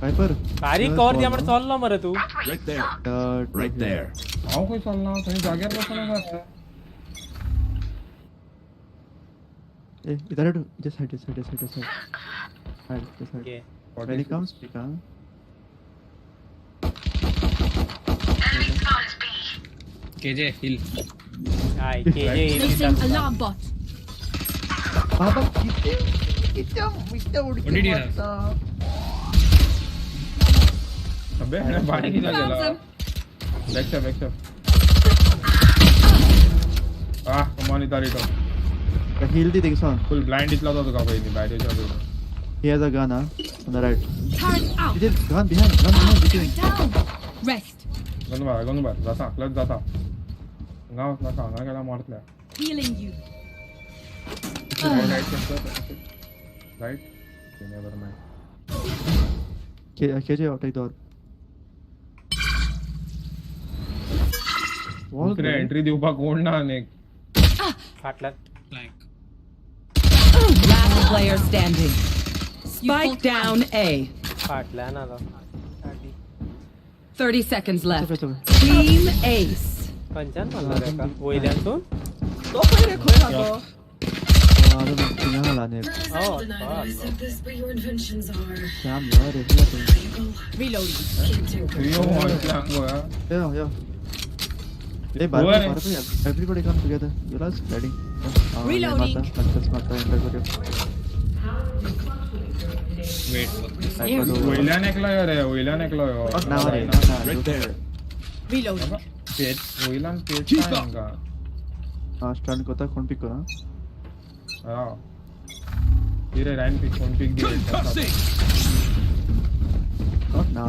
हायपर बारीक कवर द्या म्हणून चालला मरे तू Right there. हांव खंय चलना थंय जाग्यार बसना मरे ए इधर हट इधर side okay when he comes pick huh KJ heal. Hi KJ Placing alarm bot. बाबा किती What did he have? अबे बारीक गेला बैक कम ऑन इधर इधर heal the thing son full blind इतला होता का पहिली बाहेर जातो he has a gun on the right Turret out. it is gun behind Down. Rest. Gun बार जाता क्लच जाता गाव ना सांगा गेला मारतल्या Healing you. Right never mind KJ out take door wall entry देऊपा कोण ना अनेक फाटला Last player standing. Spike down A. फाटला ना तो 30 seconds left. Team Ace. पंचान म्हणला रे का वयल्यातून तो पहिले खोय ना तो. Reloading. Everybody come together. You're all spreading. Reloading. Wait. वयल्यान एकलो रे वयल्यान एकलो Reloading. पेट वयल्यान पेट सांगा स्टन कोता कोण पिक करा हां इरे राइन पिक कोण पिक दे not now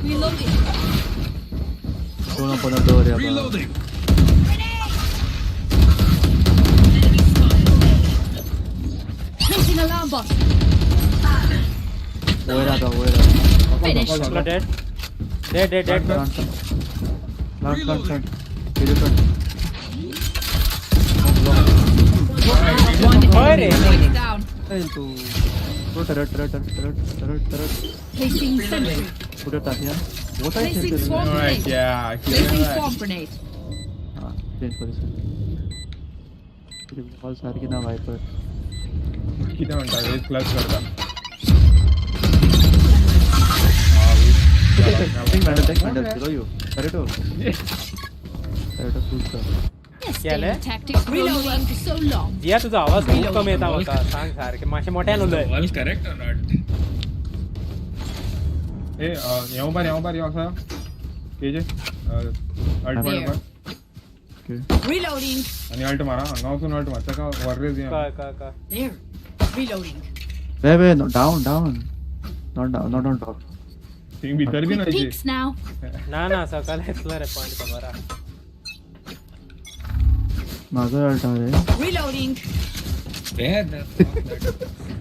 Reloading. Don't open the door. Reloading. Placing alarm bot. Where are Finish. dead. Front. Point down. Turret. Placing sentry. Put it up here. What I Placing said. swarm grenade. yeah Placing swarm grenade. Change position. All सारी की ना wiper किती म्हणता एक clutch करता Take matter below you. Turret push कर क्या ले Tactics reloading for so long. जिया तुझा आवाज खूप कमी येता होता सांग सारखे माशे मोठ्यान उलय All correct or not? ए येऊ बार असा केजे अल्ट मार Reloading. आणि अल्ट मारा अंगावसून अल्ट मारता का वररेज या का There. Reloading. Wait, no, down. Not on top. Thing भीतर भी नाही Peeks now. ना सकाळ हेतला रे पॉइंट का बरा माझा अल्ट आहे Reloading. Yeah,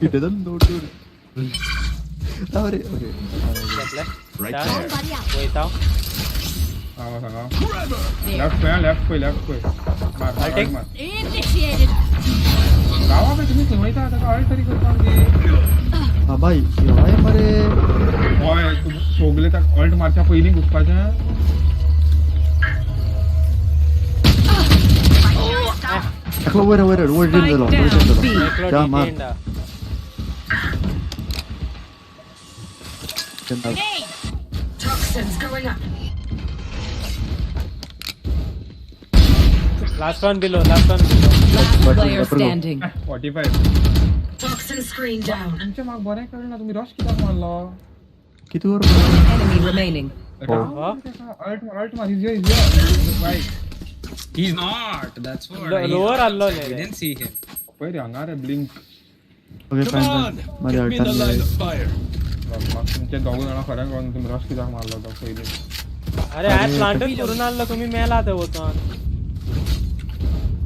He doesn't know to. Okay. Right there. वयता लेफ्ट पे मार Initiated. गावा पे तुम्ही समजता आता का अल्ट तरी करता हाँ भाई ये मरे ओय तू सोगले तक अल्ट मारच्या पहिली घुसपाच्या Wait, what is the long? Yeah, man. Toxins going up. Last one below. Last player standing. 45. Toxin screen down. तुमच्या माग बरे कळलं ना तुम्ही रश कित्याक मारलो किती वर Enemy remaining. Alt मार he's here right. He's not. That's what. Lower allo I didn't see him. पहिले हांगा रे blink. Okay, fine. माझ्या fire. मग तुमचे दोघं जण खऱ्या करून तुम्ही रश कित्याक मारलो तो पहिले अरे आज प्लांटच करून आणलं तुम्ही मेला ते होतं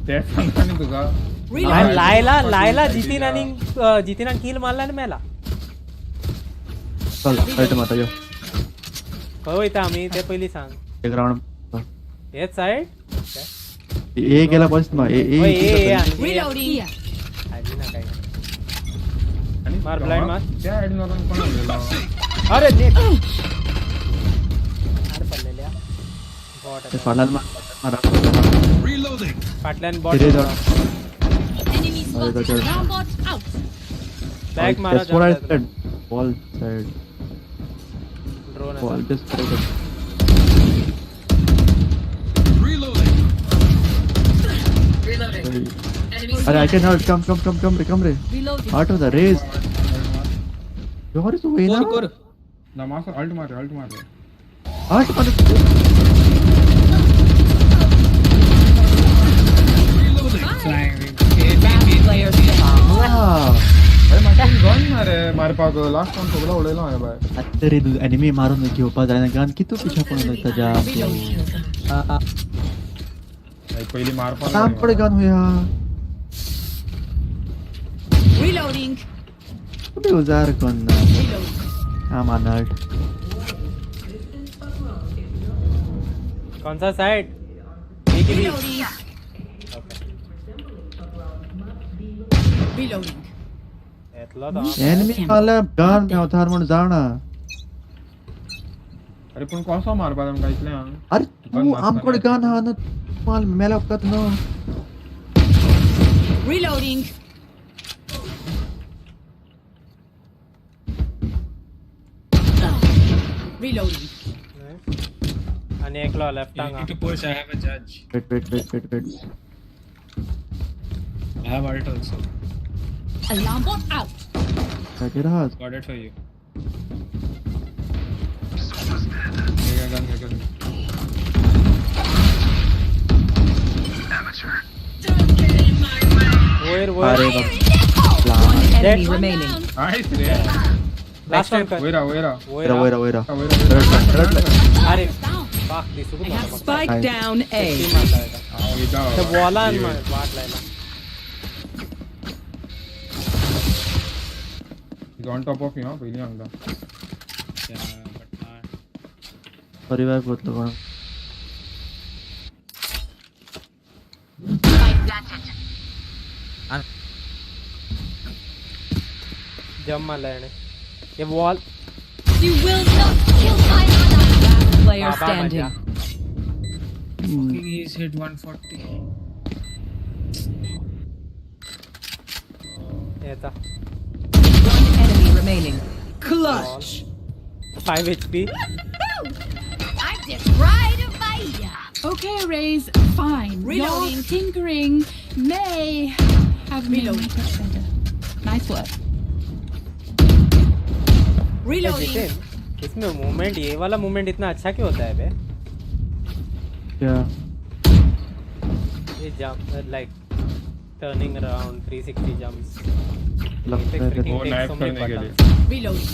ते सांगा नाही तुका लायला जितीन किल मारला आणि मेला चल हट माता यो वयता आम्ही ते पहिली सांग एक राउंड हेच साइड ए गेला बस मग ए Reloading. आधी ना काय मार ब्लाइंड मार त्या हेड नॉर्मल कोण गेला अरे नेट अरे पडलेल्या बॉट फाडला मारा Reloading. फाटल्यान bot Enemy spotted. Round out. Back मारा side wall side drone wall just Reloading. Reloading. अरे I can not come re Reloading. out of the race यार इस वे ना ना मास्टर अल्ट मार रे आठ पर Player standing. अरे माझा गन मारे मार पाक लास्ट टाइम सगळं उडलेलं आहे बाय अरे तू एनिमी मारून घेवपा जायना गान कितू पिछा पडून ताजा पहिली मार पाक काम पड गान होया Reloading. तुम्ही उजार कोण काम अनर्ट कौन सा साइड Reloading. Reloading. एनिमी वाला गान पे उतार म्हणून जाणा अरे पण कसं मार पाक आमका इतल्या अरे तू आमकोड गान हा न माल मेला वक्त न Reloading. Reloading. आणि एकला left You need to push. I have a judge. Wait. I have ult also. Alarm bot out. क्या कह रहा है Got it for you. Where? अरे One enemy remaining. नाइस रे Last one कर. वेरा वेरा अरे fuck this is Spike down A. ते बॉला आणि वाट लायला He's on top of you, huh? पहिली अंगा Yeah, but not. परिवार बहुत लोगों जम मारला याने ये wall You will not kill my ally. Player standing. Fucking he's hit 140. येता One enemy remaining. Clutch. 5 HP I'm just right of Bahia. Okay, Raze, fine. Reloading. Your tinkering may have made me get better. Nice work. Reloading. इसमें movement ये वाला movement इतना अच्छा क्यों होता है बे क्या ये jump like turning around 360 jumps लगता है वो नाइफ करने के लिए Reloading.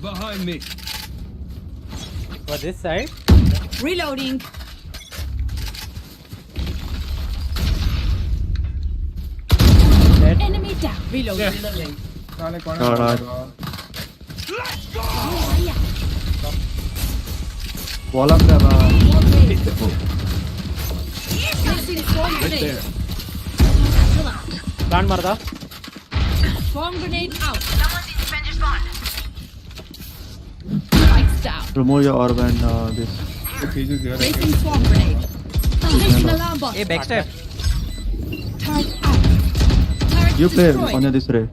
Behind me. For this side Reloading. Enemy down. Reloading. साले कौन वॉल अप कर रहा Right there. प्लांट मार दा Swarm grenade out. Spikes down. remove your orb and this Placing swarm grenade. Placing alarm bot. A back step You play on this ray.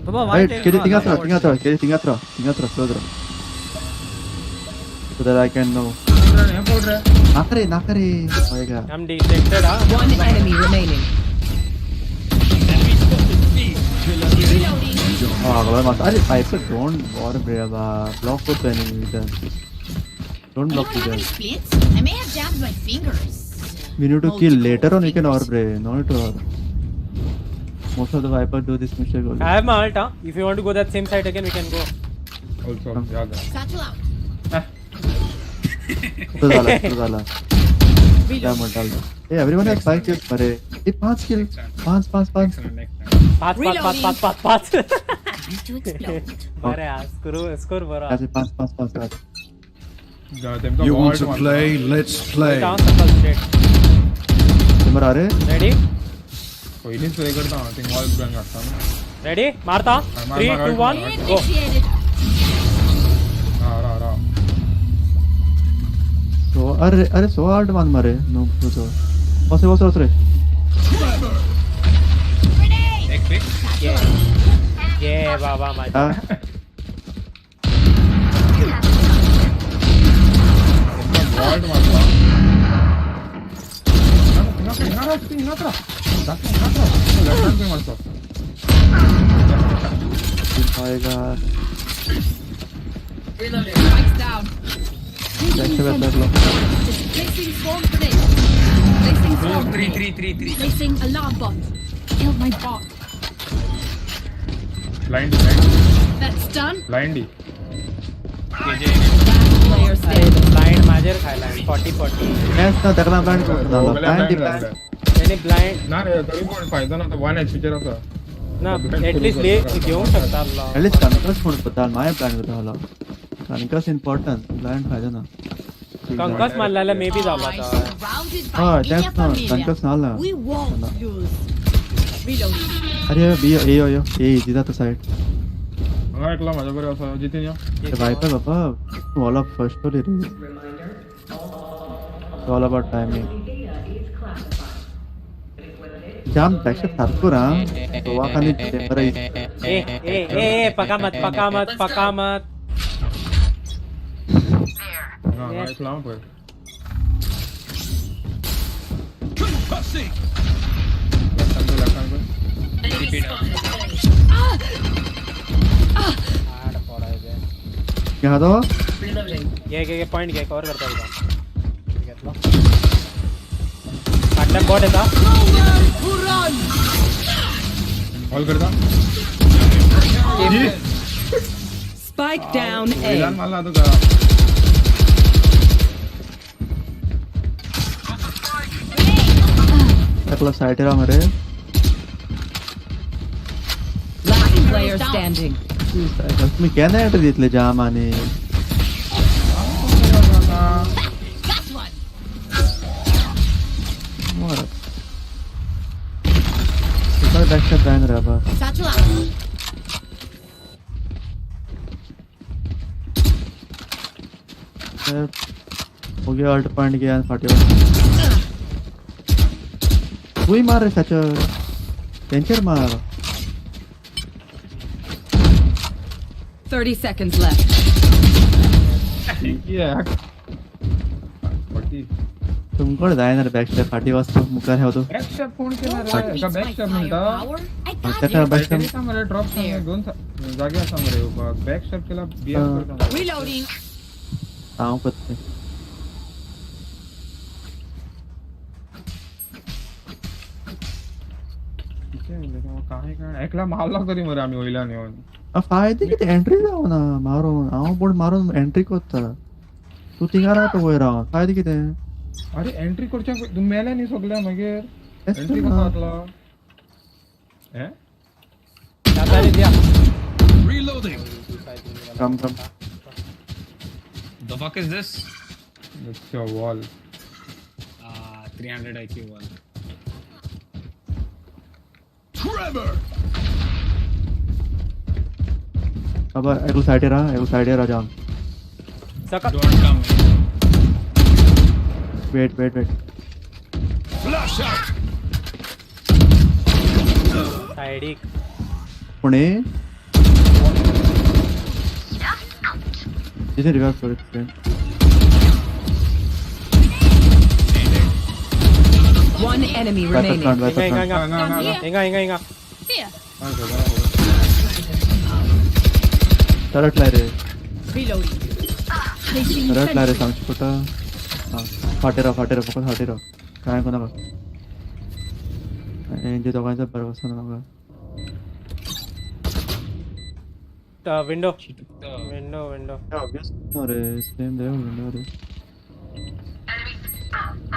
Baba, why Right, take carry no, thing no, atra, closer. So that I can know. Nakare. Hoega. I'm detected. One enemy remaining. अगला मत अरे pipe don't bother brava block with the enemy with them. Don't block with them. I may have jammed my fingers. We need to kill later on. We can or bray, not to or. Most of the Viper do this mistake also. I have my ult. If you want to go that same side again, we can go. Also, yaad hai. Satchel out. तो डाला क्या मत डाल दो ए everyone has 5 kills अरे ये 5 kill 5 बरे score बरा ऐसे 5 You want to play? Let's play. तुम्हारा अरे रेडी पहिलीच प्ले करता हां थिंग वॉल गन करता ना रेडी मारता 3 2 1 गो रा तो अरे सो हार्ड मान मारे नो तो बस रे एक पिक ये बाबा माझा वॉल्ट मारता आएगा Spikes down. Placing swarm grenade. Placing swarm grenade. 3 Placing alarm bot. Kill my bot. Blind. That's done. Blindy. Player standing. Blind माझ्यावर खायला 40 मैच ना दगला ब्लाइंड को डालो ब्लाइंड त्याने ब्लाइंड ना रे तरी पण फायदा ना 1 HP चे राहता ना एटलीस्ट ले घेऊ शकता एटलीस्ट कंकस कोण पता माय ब्लाइंड होता हला कंकस इम्पॉर्टंट ब्लाइंड फायदा ना कंकस मारला मे बी झाला था हां दैट्स नॉट कंकस नाला We won't lose. Reloading. अरे बी ए इजी था साइड हां एकला माझ्या बरे असा जितीन या वाइपर बाबा ऑल ऑफ फर्स्ट रे ऑल अबाउट टाइमिंग जाम बैकशॉट सारखो रा तो वा खाली टेम्पर ए पका मत हां एकला पर क्या दो ये पॉइंट क्या कवर करता है घेतला काटला बॉट येता ऑल करता Spike down A. विलन मारला तो का एकला साइड रा मरे Last player standing. तुम्ही क्या नाही एंट्री घेतले जाम आणि मोर इधर बैकशॉट बैन रहा बा Satchel out. हो गया अल्ट पॉइंट गया फाटे वही मार रहे सच टेंचर मार 30 seconds left. Yeah. तुमको जायना बॅकस्टॅप फाटी वाजतो मुकार हे होतो बॅकस्टॅप कोण केला रे का बॅकस्टॅप म्हणता त्याच्या बॅकस्टॅप मला ड्रॉप सांग दोन जागे सांग रे बॅकस्टॅप केला बिया करता Reloading. ताव पत्ते काय एकला मारला तरी मरे आम्ही होईला नेऊन फायदे किती एंट्री जाऊ ना मारून आव बोर्ड मारून एंट्री कोत्ता तू तिंगा राहतो वय राव फायदे किती अरे एंट्री करच्या तुम्ही मेला नाही सगळ्या मागेर एंट्री कसा वाटला जाता रे द्या Reloading. Come The fuck is this? That's your wall. 300 IQ wall. Trevor. अब एगो साइड रा जाम सका Don't come. Wait Flash out. साइडिक पुणे इसे रिवाइव करते हैं. One enemy remaining. इंगा Here. टरट ला रे. Reloading. टरट ला रे सांग छोटा. हां फाटेरा फक्त फाटेरा. काय कोणा का. इंजे दोघांचा परवासा नका. विंडो ऑब्वियस अरे सेम दे विंडो रे.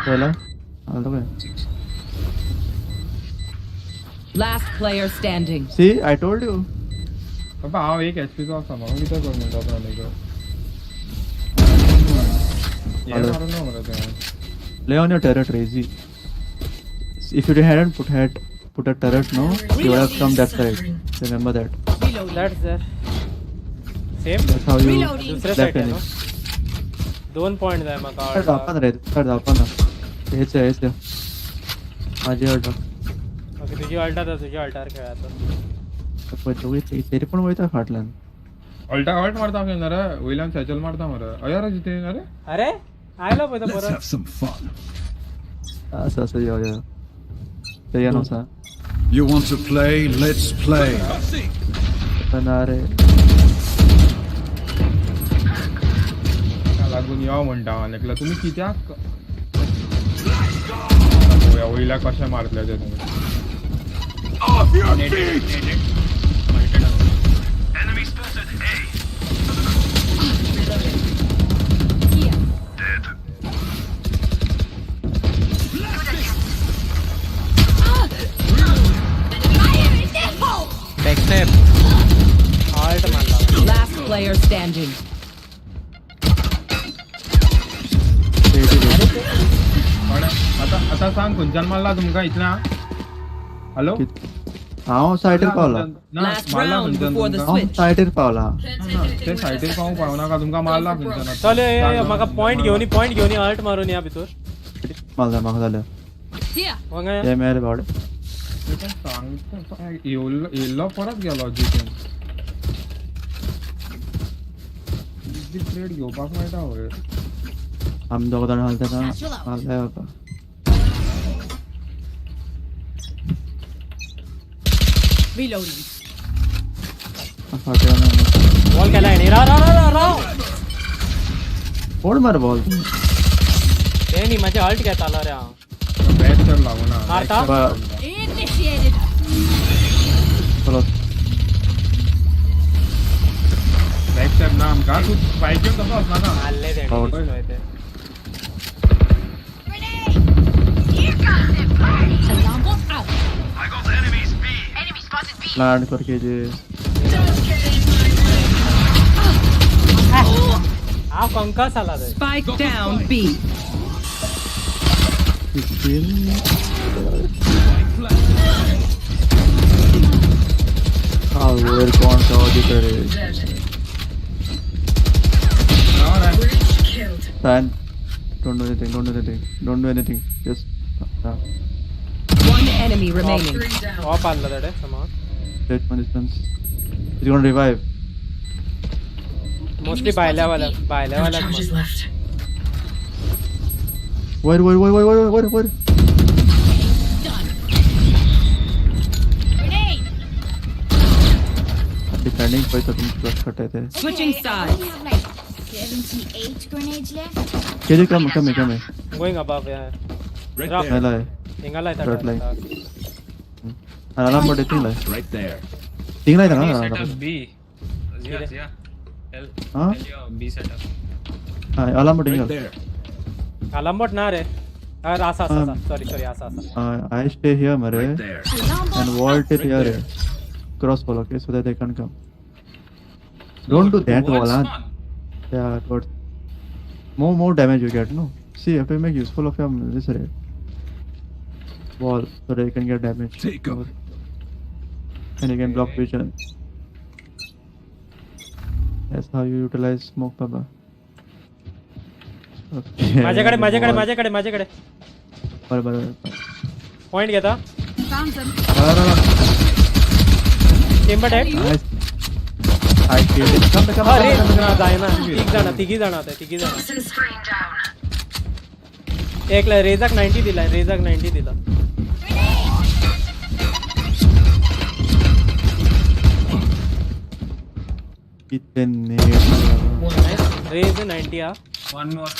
चला आलो काय. Last player standing. See, I told you. बाबा हांव एक HP चो आसा म्हाका कितें कर म्हणटा तो न्ही गो. ये मारून ना मरे ते. Lay on your turret, Razy. If you hadn't put a turret, no, you would have come that side. Remember that. That's there. Same. That's how you. दूसरे साइड है ना. 2 पॉइंट आहे मका. आपण रे, आपण. हेच माझी अल्ट. ओके तुझी अल्टा तर तुझ्या अल्टार खेळायचं. पण तो तेरी पण वयता फाटल्यान. अल्टा आउट मारता की रे, विलन सॅचल मारता मरे. अरे जिते अरे आयलो पळय परत. Let's have some fun. असं या. ते या नसा. You want to play? Let's play. पण अरे लागून याव म्हणटा नेकला तुम्ही कित्याक ओइला कशा मारतले ते तुम्ही. Enemy spotted A. Dead. Back step. Alt मारला. Last player standing. आता सांग खंयच्यान मारला तुमका इतल्या. हॅलो हांव सायडीर पावला. Last round before the switch. सायडीर पावला. ते सायडीर पावूंक पावनाका तुमका मारला खंयच्यान. चल म्हाका पॉइंट घेवन अल्ट मारून या भितर. मारला म्हाका जाल्या. Here. वंगा ये मेरे बावडे. सांग येल्लो परत गेलो जितून. ट्रेड घेवपाक मेळटा होय. आमी दोग जाण हालता ना. हालता होता. Reloading. बॉल केला आहे रा फोड मार बॉल. ते नाही माझे अल्ट घेता आला रे. बॅक तर लागू ना. मारता. Initiated. चलो बॅक स्टेप ना आमका तू पाहिजे तसं असला ना. आले ते. Out. Alarm bot out. I got enemies B. Enemy spotted B. Plan करके जे हा कंकास आला रे. Spike down B. 15 हाँ वो कौन सा ऑडिट करे. Fan. Don't do anything. Just. One enemy remaining. Off आला रे समोर. Take one distance. He's gonna revive. Mostly बायल्या वाला. Where? Grenade. Defending पे तो तुम प्लस कटे थे. Switching We sides. have like 78 grenades left. Can you come? Going above yeah. Drop. Nala है. Ingala ita. Drop line. Alarm bot इतनी ला. Right there. तीन ला था ना. Setup B. Yeah. हाँ. B setup. हाँ alarm bot Right इंगल. there. Alarm bot ना रे. Asa. Sorry. Asa. I stay here मरे. Right there. And vault it here. Cross wall, okay, so that they can come. Don't do that wall, huh? Yeah, but more damage you get, no? See, you have to make useful of your this wall so that you can get damage. Take up. And you can block vision. That's how you utilize smoke, Baba. Okay. माझ्याकडे. Point घेता. Found them. Chamber dead. Nice. I killed it. Come. अरे जाए ना तिघी जण आता तिघी जण एक रेजाक 90 दिला रेजाक 90 दिला कितने रेज 90 आ One more.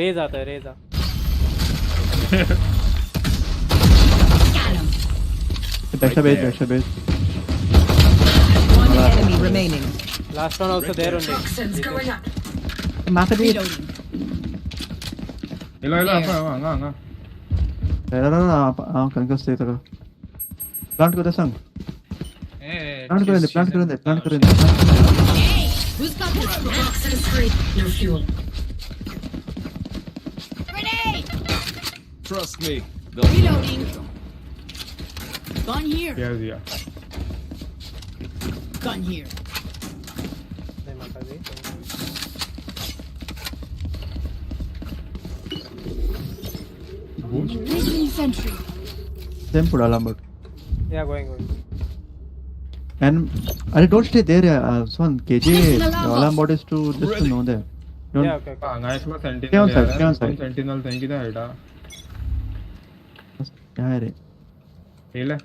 रेज आता है raise uh Backstab. One enemy remaining. Last one also there only. Mata di. Hello, nga. Kan ka stay taka. Plant ko dasang. Plant ko rin. Who's got this? Toxins free. Your fuel. Grenade! Trust me. Reloading. Gun here. Yeah. Gun here. Placing sentry. Same put alarm but. Yeah, going. And I don't stay there. Son KJ alarm bot is to just to know there. Don't. Yeah, okay. Nice में sentinel. Stay on side. Sentinel thank you हेडा. क्या है रे? हेले.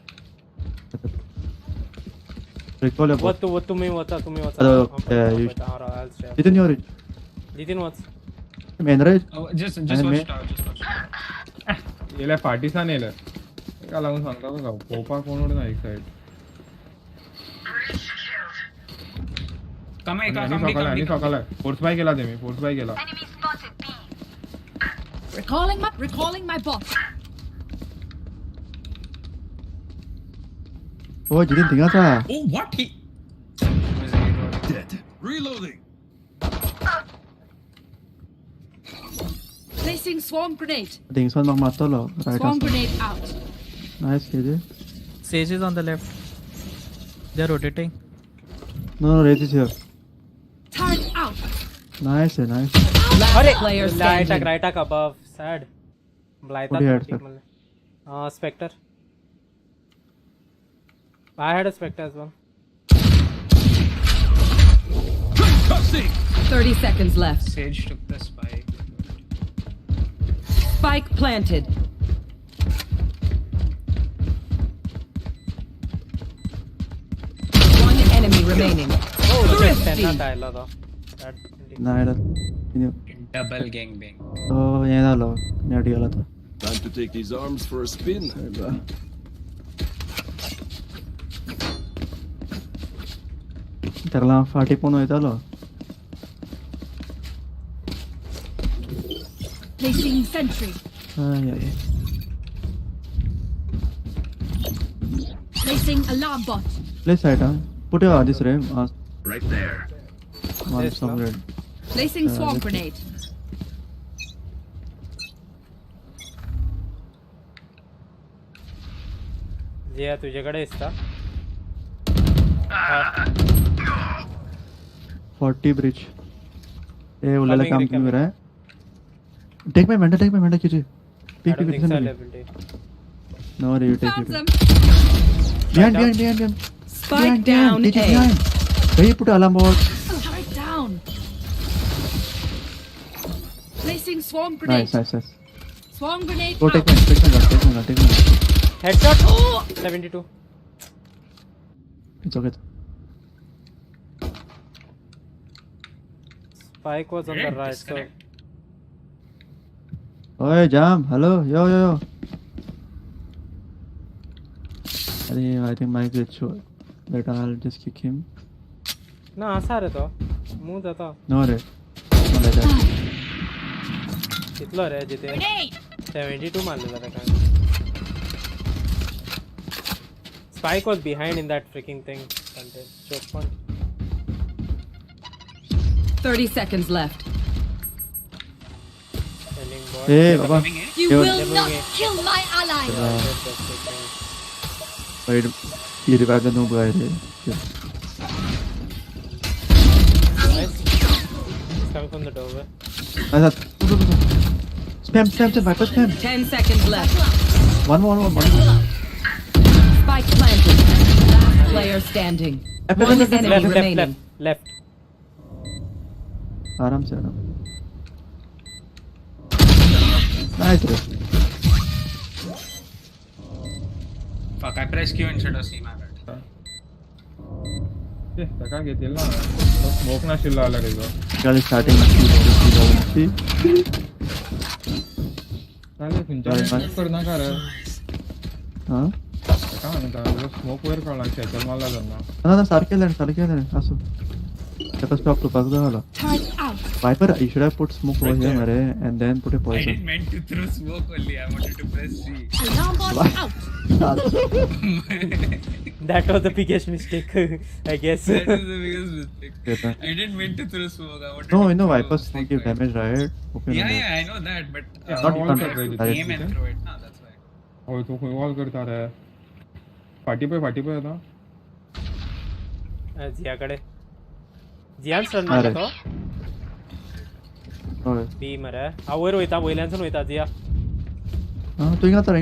Recall your bot. What तुम्ही होता. Jitin your. Jitin what? Enrage. Just watch tower. हेले partisan हेले. क्या लागून सांगता का पोपा कोण होते ना एक side. Come. Force by केला दे मी. Force by केला. Recalling my bot. Oh, Jitin tinggal था. Oh, what? He dead. Reloading. Placing swarm grenade. Dingson mak mato lo. Right. Swarm grenade out. Nice KJ. Sage is on the left. They're rotating. No, Rage is here. Turret out. Nice. Last player standing. Right above. Sad. Blytha. Spectre. I had a Spectre as well. 30 seconds left. Sage took the spike. Spike planted. One enemy remaining. Thrifty. Nah, Double gangbang. तो ये ना लो net गया था. Time to take these arms for a spin. terla 40 pono italo. Placing sentry. Yeah. Placing alarm bot. Play side, huh? Put your this ray. Right there. One some red. Placing swarm grenade. जिया तुझ्याकडे असता 40 bridge. ए उलाला काम क्यों कर रहा है? Take my menda कीजिए. Pick. No, you take it. Behind. Spike down A. Hey, put alarm bot. Turret down. Placing swarm grenade. Nice. Swarm grenade. Go take my gun. Headshot. 72. It's okay. Spike was on the right, so. Oi, Jam. Hello. Yo. I think Mike is sure. But I'll just kick him. ना असा रे तो मुंह जाता. No, रे. No, like that. कितलो रे जिते? 72 मारले जरा काय. Spike was behind in that freaking thing. Choke point. 30 seconds left. Hey, Baba. You will not kill my ally. Wait, he revived the noob guy. He's coming from the doorway. Spam, Viper spam. 10 seconds left. One. Spike planted. player standing. One enemy remaining. Left. आराम से आराम. Nice. Fuck, I pressed Q instead of C, my bad. taka घेतील ना smoke ना शिल्ला आला रे गाली starting में चालेल तुमच्या करना का रे हां काय म्हणता स्मोक वर काढला शेचल मला जाणार ना सारखे असो त्याचा स्टॉप तो पास झाला Viper, you should have put smoke over here, Mare, and then put a I poison. didn't meant to throw smoke only. I wanted to press C. Alarm bot out. That was the biggest mistake, I guess. That was the biggest mistake. I didn't mean to throw smoke. I wanted No, to you know throw Vipers don't give damage, right? Okay, Yeah, I know that, but not aim and throw it. No, that's why. Oh, तो कोई wall करता रे फाटी पे आता जियाकडे जियान stun मारतो होय B मरे आ वयर वयता वयल्यानसून वयता जिया हां तो इंगा तर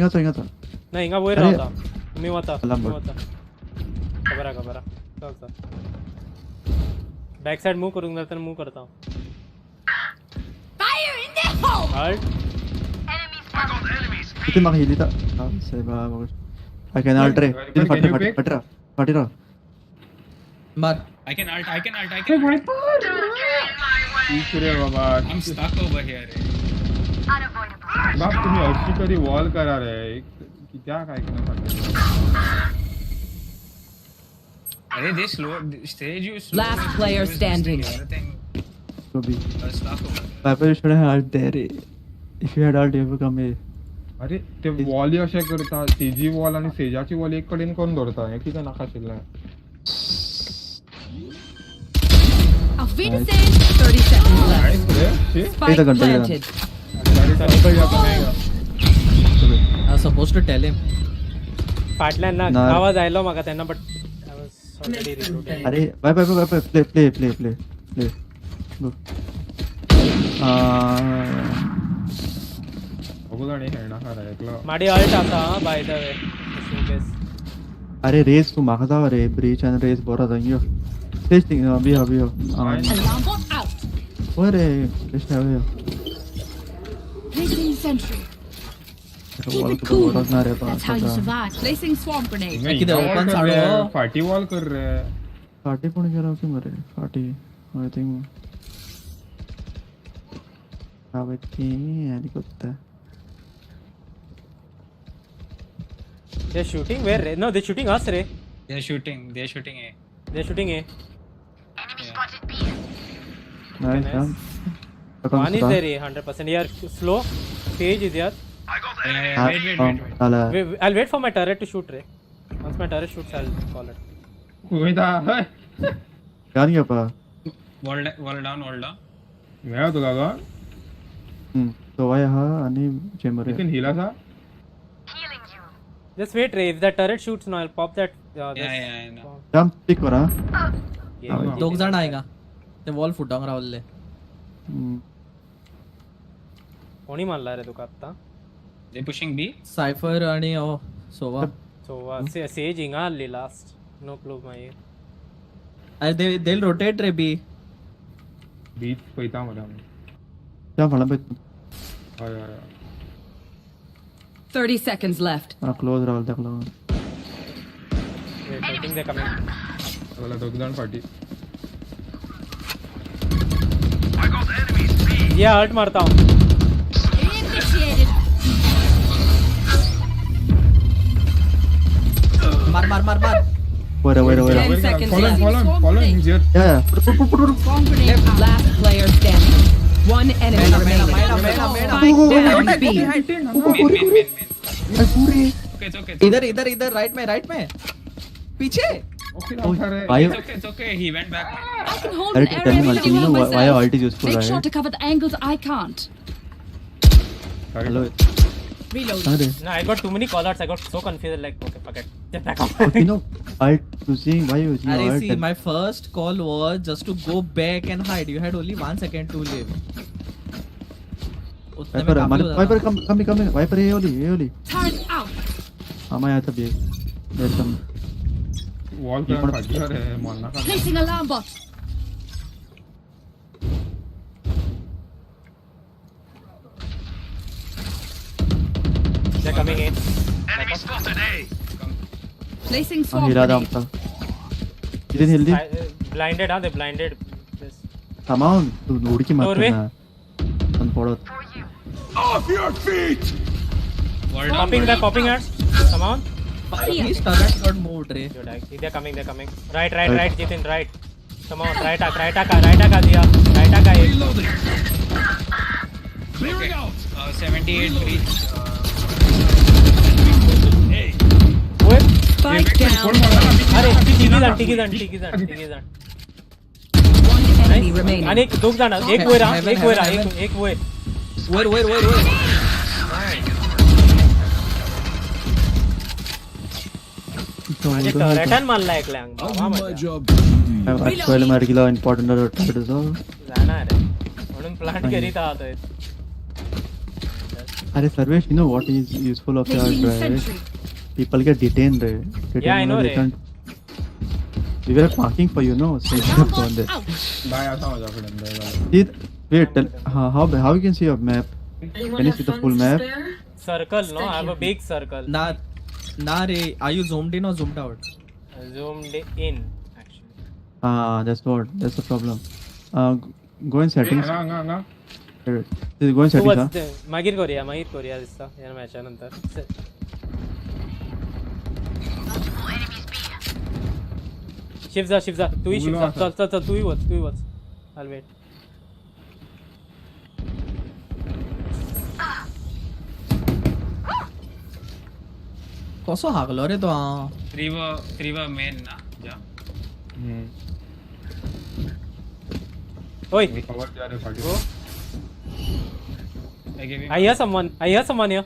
ना हिंगा वयर रावता तुम्ही वता लांब. खबर चल बॅक साइड मूव करून जाता मूव करता Fire in the hole. हल्ट किती मागे हिली तर से बा I can ult रे फाटी रा मार I can ult. रे बाबा I'm stuck over here. बाप तुम्ही अशी तरी वॉल करा रे क्या काय करणार Are they slow? Stage you slow. Last player standing. to be Stuck over. Viper should have ult there. If you had ult you would come here. अरे ते वॉल अशा करता सीजी वॉल आणि सेजाची वॉल एक कडेन कोण धरता एक ठिकाण नाकाशिल्ला Auf Wiedersehen. 30 seconds left. Nice रे Spike planted. I was supposed to tell him. फाटल्यान ना आवाज आयलो म्हाका तेन्ना but I was already recruited. अरे Viper play go अगोदर खेळणा खरा एकलो माडी अल्ट आता by the way in case अरे रेस तू म्हाका जाव रे ब्रीच आणि रेस बरो जांगियो तेच thing be Alarm bot out. ओय रे कृष्णा वे Placing sentry. Keep it cool. That's how you survive. Placing swamp grenade. किधर ओपन साडो फाटी वॉल कर रे फाटी पण गेला की मरे फाटी आय थिंक आवती आणि कोत्ता They're shooting where Ray? No, they're shooting us, Ray. They're shooting A. They're shooting A. Enemy spotted B. nice. One is there, 100%. Here, slow. Stage is here. Wait. I'll wait for my turret to shoot, Ray. Once my turret shoots, I'll call it. कोई था क्या नहीं पा Wall down. मैं तो गागा तो वाय हा आणि चेंबर लेकिन हिला था Just wait, Ray. If that turret shoots now, I'll pop that. Yeah, I know. Jump pick करा दोघ जण आहे का ते वॉल फुटांग रावले कोणी मारला रे तुका आता They pushing B. सायफर आणि सोवा So Sage hinga alli last. No clue my. they'll rotate रे बी बीच पैता मला क्या फळा पे हाय 30 seconds left. क्लोज राहल टाकला Wait, I think they're coming. मला दोघजण फाटी Yeah, ult मारता हूँ. Initiated. मार वर 10 seconds left. follow him here yeah Swamp grenade out. Last player standing. One enemy remaining. Spike down B. Main. Okay. इधर right में पीछे It's okay. He went back. I can hold अरे an area telling really multi well no myself. why ult is useful Make sure right to cover the angles I can't. hello Reload. अरे No, I got too many callouts. I got so confused. Like, okay, forget. Get back up. you know ult using why you using अरे ult see my first call was just to go back and hide. You had only 1 second to live. उतने में काफी होता Viper come Viper ये ओली Turret out. हमारे यहाँ तो भी there's some wall पे फट गया रे मरना का Placing alarm bot. They're coming in. Enemy spotted A. Placing swarm Hira grenade. damta. Didn't heal the. Blinded, huh? They blinded. This. Come on, तू नोड की मत Doorway. करना. अपन पड़ो. Off your feet! Popping there, popping here. Come on. Please target got moved रे. They're coming, they're coming. Right, Jitin, right. Come on, right का दिया. Right का Clearing out. 78 breach. Spike down. अरे टिकी जान. One enemy remaining. आणि दोघ जण एक वर एक वर. रिटर्न मारला एक लँग. My job. Actually मार गेला important rotate जो. जाणार आहे. म्हणून प्लांट करीत आहोत. अरे Sarvesh, you know what is useful of your drive? People get detained रे. Yeah, I know they रे. can't. We were parking for you, no? Station on there. भाई ऐसा हो जा फिर अंदर. Wait, how you can see your map? Can you see the full map? Circle, no? I have a big circle. Nah रे. Are you zoomed in or zoomed out? Zoomed in, actually. That's the problem. Go in settings. ना Go in settings. मागीर करूया दिसता या मॅचा नंतर. Shift जा तूही shift जा. चल तूही वच. I'll wait. कसो हागलो रे तो हां. Triva main ना जा. Oi. कवर जा रे फाटी. Go. I gave him. I hear someone here.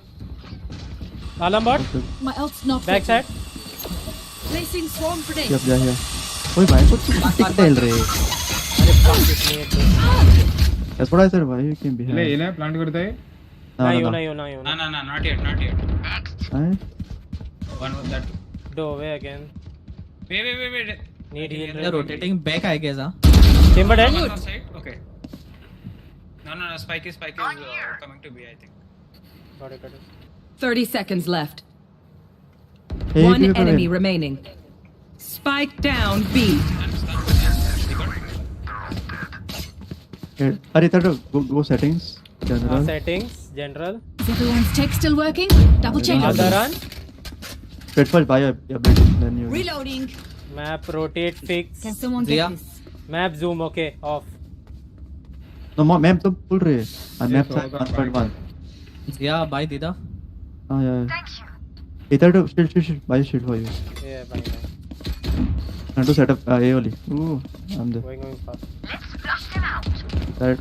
Alarm bot. My ult's not Back side. Placing swarm grenade. Yep, जा here. ओए भाई कुछ टिक टेल रे. अरे fuck this. That's what I said. Why you came behind? ले plant करता है. No. No, not yet. One was that. Do away again. Wait. Need heal. They're rotating back, I guess, huh? Chamber dead. One side. Okay. No. Spike is coming to B, I think. Got it. 30 seconds left. Hey, One people enemy in. remaining. Spike down B. अरे इधर go settings. General. Settings. General. Is everyone's tech still working? Double check. Other run. Wait first buy your ability then you. Reloading. Map rotate fix. Can someone Zia? get this? Map zoom. Okay. Off. No map तो full रे. Map side 1.1. Yeah, bye Dida. Yeah. इधर तो shield buy shield for you. Yeah. Bye. And to set up A only. Ooh, I'm there. Going fast. Let's flush them out. That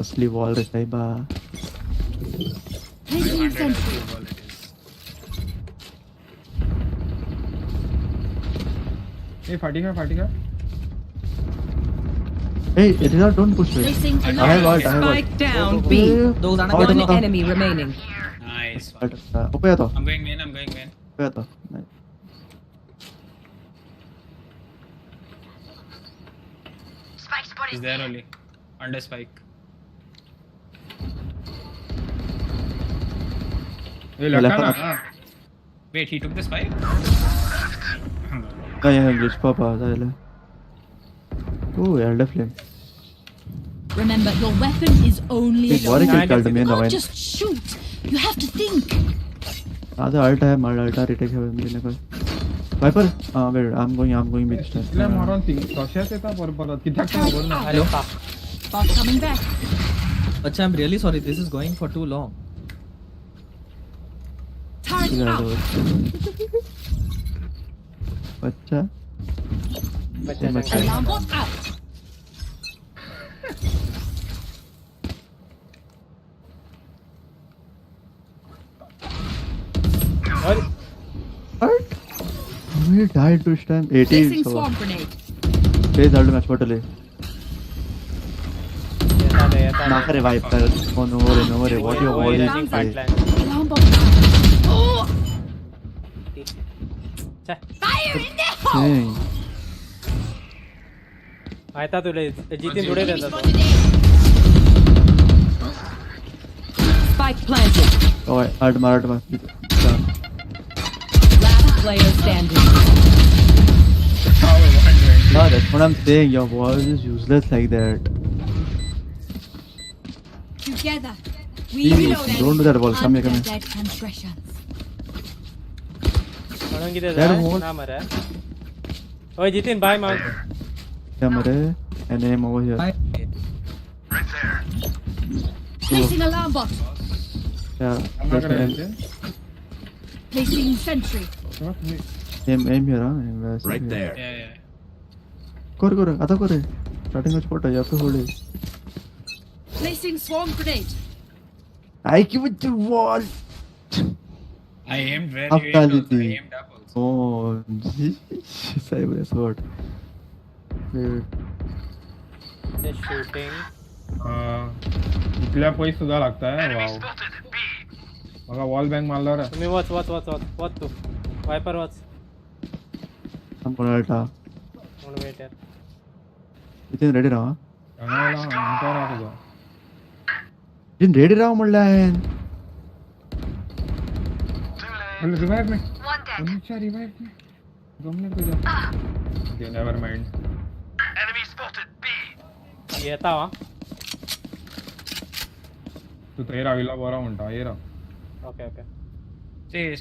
Asli wall रे साहिबा. Placing sentry. ये फाटी का. Hey, it is not, don't push it. Placing I have ult. Spike down B. दो जाना One क्या enemy remaining. Nice. ऊपर या तो. I'm going main. ऊपर या तो. Spike spotted. He's there only. Under spike. ये लगा ना. Wait, he took the spike? Yeah, glitch pop आता है ले. Ooh, elder flame. Remember, your weapon is only a What tool. is called me You now? can't just shoot. You have to think. आधा ult है, मर ult retake है मेरे को. Viper, wait, I'm going mid step. ले मारन तीन. कशाचे था पर किधर का बोल ना. Hello. Bot coming back. But I'm really sorry, this is going for too long. Turret out. बच्चा. Alarm bot out. We died this time. 80. Placing So. swarm grenade. Please ult match bottle. ना करे Viper. Oh no worry. What you Alarm bot out. Oh! Fire in the hole! Dang. आयता तुले जितीन थोडे देतात Spike planted. Oh, hard mar. Last player standing. No, that's what I'm saying. Your wall is useless like that. Together, we Please, reload don't do that wall. Come here, come here. dead transgressions. म्हणून किती That झालं wall. ना मरे ओय Jitin bye मान Camera and aim over here. Placing alarm bot. Yeah, that's aim. Placing sentry. Aim here, huh? Aim Right there. Yeah. Kore. Ata kore. Starting with spot. You have to hold it. Placing swarm grenade. I give it to wall. I aimed where Up you aimed also. I quality. aimed up also. Oh, cyber sword. Shooting इतल्या पैसे सुद्धा लागताय वाव बघा wall bank मारल्यावर तुम्ही watch तू viper watch I'm gonna ulta. म्हणून wait यार Within ready राहा. रंगायला नंतर तुझा Within ready राहा म्हणलाय. रिवाइव में अच्छा रिवाइव में गमने तुझा ओके नेवर माइंड येता वा तू ते रावीला बरा म्हणता ये रा okay Stay.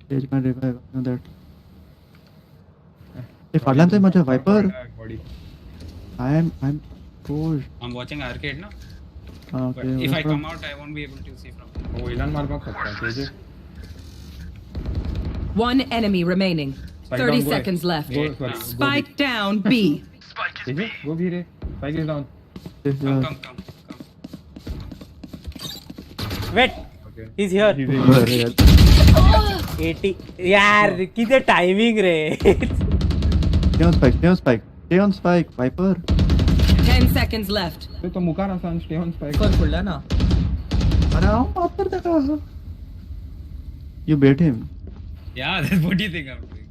Stage man revive. No that. Hey, Fadlan to माझा Viper. I'm pushed. I'm watching arcade now. Okay. But if I come out, I won't be able to see from there. वो इलान मार पाक सकता है तेजे One enemy remaining. Spike 30 down, go seconds ahead. left. Go, sorry, go Spike down B. तेजे go भी रे spike is down Come. Wait is here 80 यार किती टायमिंग रे Stay on spike. Viper. 10 seconds left. तो मुकार आसान stay on spike कर खुला ना अरे आओ माफ कर देगा. You bait him. Yeah, that's what do you think I'm doing?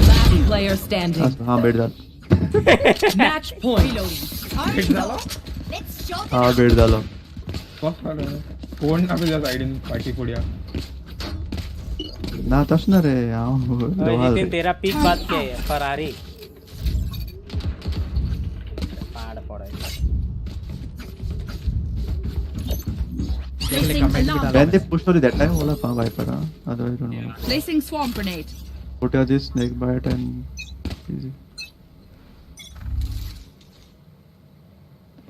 Last player standing. हाँ bait डाल. Match point. Let's show them. हाँ bait डालो. फर्स्ट वाला कोण ना तुझ्या साइडीन पाठी पुढ्या ना तस ना रे आओ. जितिन तेरा पीक बात क्या है फरारी पाड़ पड़ेगा Placing alarm When they bot. push only that time, होला पा Viper हाँ. Otherwise don't know. Placing swarm grenade. Put your this snake bite and easy.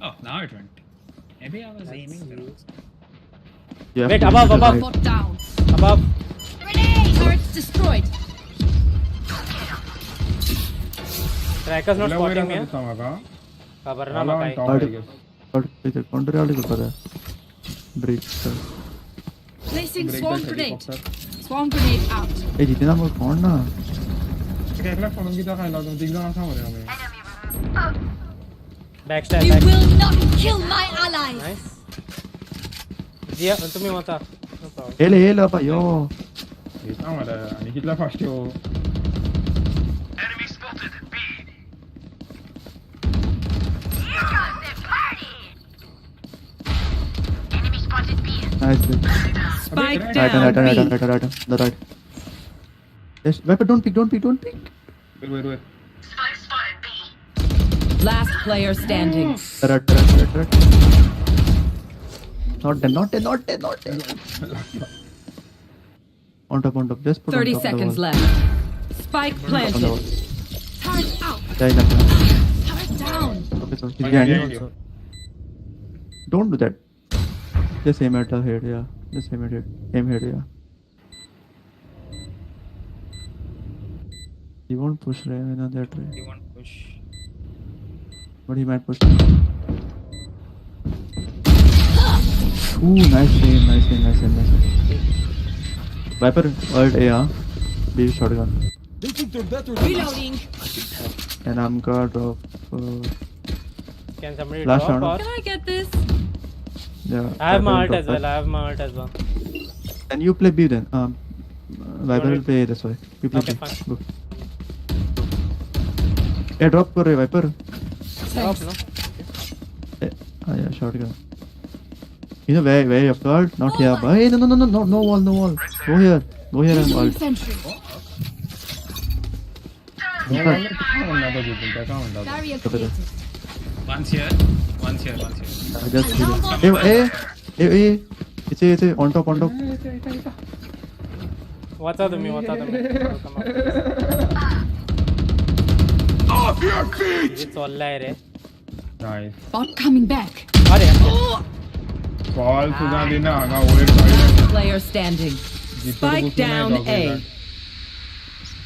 Oh, now it went. Maybe I was aiming the wrong side. You have Wait, to above. use the right. Bot down. above Grenade. Turrets destroyed. Trackers not spotting me सांगा खबर ना मकाई But इधर counter वाले को पता है. Break. Placing Break swarm the grenade. helicopter. Swarm grenade out. ए जितना वो कौन ना. एकला फोन की काय लागतो तीन जण असा मध्ये आम्ही back step You back will not kill my allies. Nice Jiya तुम्ही होता no problem Hele apa yo. येता मला आणि कितला फास्ट हो Nice. Spike Right. down B. The right. Yes, Viper don't pick. wait Last player standing. The right. Not dead. On top. Just put 30 on top seconds of the wall. left. Spike On the planted. wall. Turret out. Yeah, enough. Turret down. Okay, so he's behind you. Don't do that. Just aim at the head, yeah. Just aim at it. Aim head, yeah. He won't push right in that way. You want to push? But he might push. Ooh, nice aim. Viper, ult A, huh? B shotgun. Reloading. And I'm gonna drop. Can somebody Last drop round. और Can I get this? Yeah. I have my ult Viper as well. I have my ult as well. And you play B then. Viper will play this way. You play Okay, B. fine. Go. Drop कर रहे Viper. Drop no. Yeah, shotgun. You know where you have ult? Not here. Hey, no wall. Go here and ult. One's here. Just hey. It's on top. Watch out me. Off your feet! It's all re. Nice. Bot coming back. Ball सुधा देना ना over side. Player standing. Spike down A.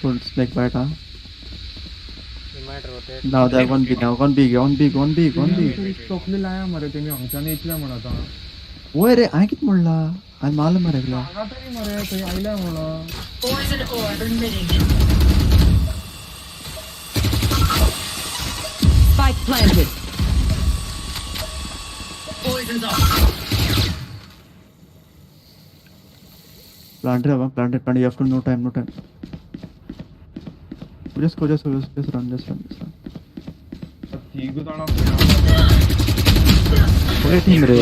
Full snake bite, huh? You might rotate. Now they're one big. Chokli लाया मरे तुम्ही अंगच्याने इथल्या म्हणता. ओए रे आहे किती म्हणला आणि मला मारगला. आता तरी मरे तुम्ही आइला म्हणा. Poison orb emitting. Spike planted. Poison's off. Planted. You have to no time. Just run. ठीक होता ना. Okay, team रे.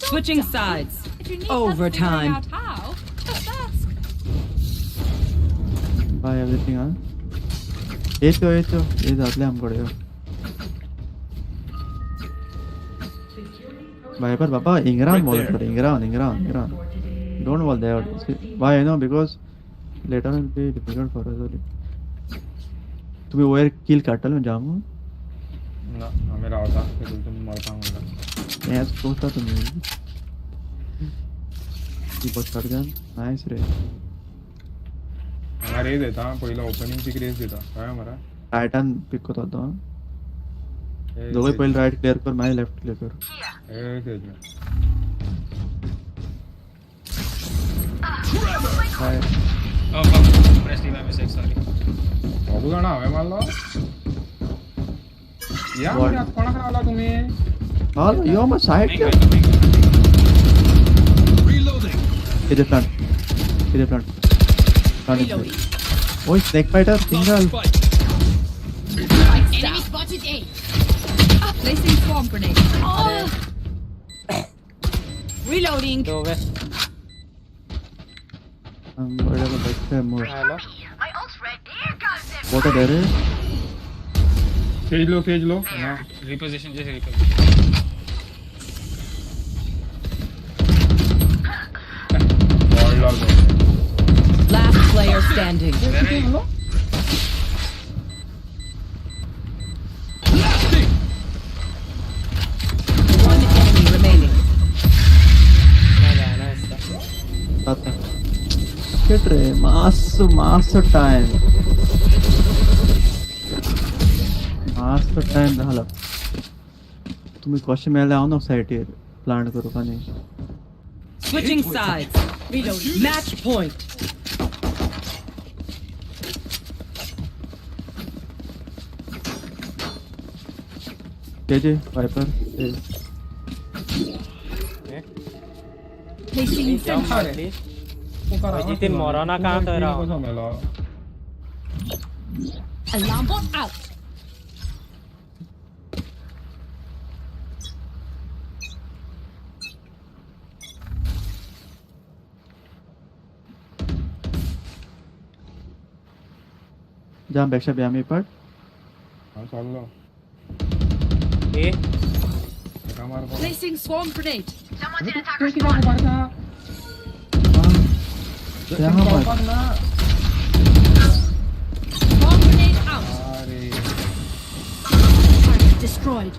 Switching sides. Overtime. Buy everything, huh? Echo. ये जातले आमकडे. Viper, Papa, Ingram. Don't wall there. Why? Because later it will be difficult for us. तुम्ही over किल काटल में जामू ना मेरा होता फिर तुम मरता हूँगा यस सोचता तुम्ही की बस कर जान नाइस रे हमारे ये देता पहिला ओपनिंग ची रेस देता काय हमारा टाइटन पिक होता होता दोघे पहिले राइट क्लियर कर मैं लेफ्ट क्लियर कर ए तेज में Oh fuck, pressed by mistake, sorry. बाबू गाना हमें मान लो या मेरा कोणा करावला तुम्ही हां यो मैं साइड पे Reloading. इधर प्लांट ओए snake fighter single Enemy spotted A. Placing swarm grenade. Reloading. Go away. whatever like more Hello. My ult's ready. Here goes it. what are there stage low Yeah, reposition, just reposition. Last player standing. One enemy remaining. Shit re mass time झालं तुम्ही question मिळाले आहो ना site वर plan करू का नाही Switching sides. Reloading. Match point. JJ Viper Placing sentry. Jitin Morana कहाँ तो रहा Alarm bot out. जाम पेक्षा बी आम्ही पण हां चाललो ए Placing swarm grenade. Someone's in attacker किती spawn. मारता यहाँ पर Swarm grenade out. अरे Target destroyed.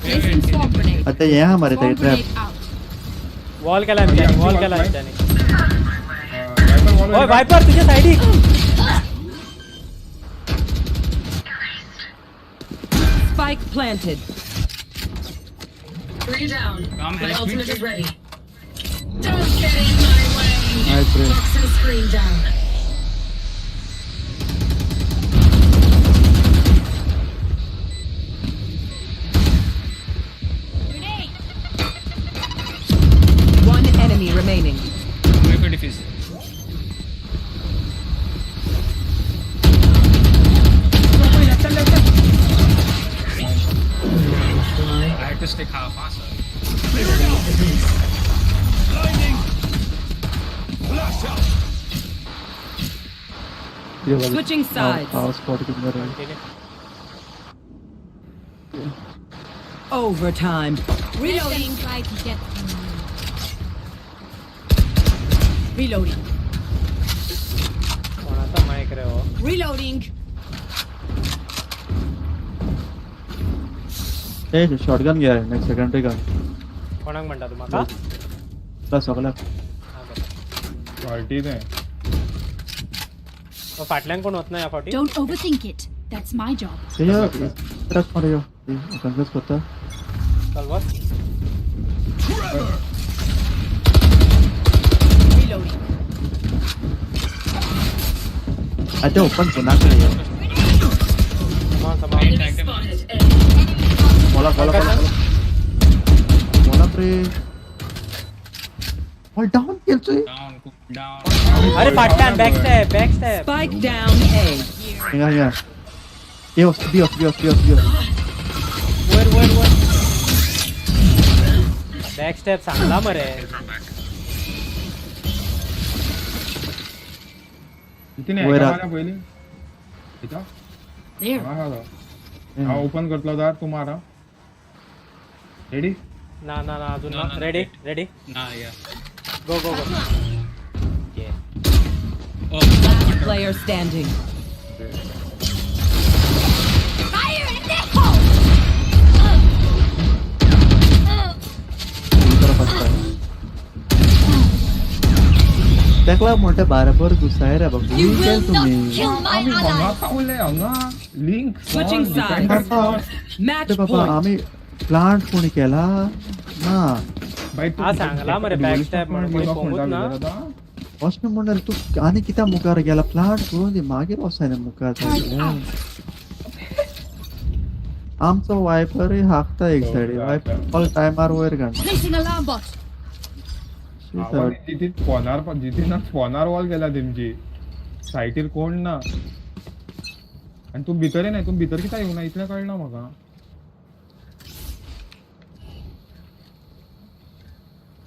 Placing swarm grenade. आता यहाँ हमारे Swarm ते ट्रैप grenade out. वॉल के लाइन जाने वाइपर ओए वाइपर तुझे side he Spike planted. 3 down. Come My help me. ultimate is ready. Don't get in my way. Nice, bro. Toxin screen down. Switching sides. Power spot के अंदर है. Overtime. Reloading. Try to get Reloading. कोणाचा mic रे हो. Reloading. Shotgun गया है next secondary का. कोणाक म्हणता तू माका? प्लस सगळ्या. पार्टी दे. फाटल्यान कोण होत ना या फाटी. Don't overthink it. That's my job. या ट्रक मारे यो. कंफ्यूज करता. चल बस. Reloading. अच्छा ओपन पुन्हा करे. समान. बोला प्रे. Hold down केलतोय. अरे फाटल्यान back step. Spike down A. या. यो बियो. वर. बॅक स्टेप चांगला मरे. किती पहिले. ठीक आहे. हा ओपन करतलो दार तुम्हाला. रेडी? ना अजून ना. Ready? Nah, yeah. Go. Yeah. Last player standing. Fire in the hole. देखला मोठे बाराबर घुसाय रे बाबू. You will not तुम्ही. kill my allies. Link Switching sides. Match Baba point. आम्ही प्लांट कोणी केला ना. हा सांगला मरे बॅक स्टेप म्हणून कोणी पोंगूत ना. वॉचमॅन म्हणणार तू आणि किती मुखार गेला प्लांट करून दे मागे वसायला मुखार आमचा वायपर हाकता एक साइड वायपर ऑल टाइमर वयर घाल. Placing alarm bot. जिथे स्पॉनर वॉल गेला तेमची सायटीर कोण ना. आणि तू भितर नाही. तू भितर किती येऊ ना इतल्या कळना म्हाका.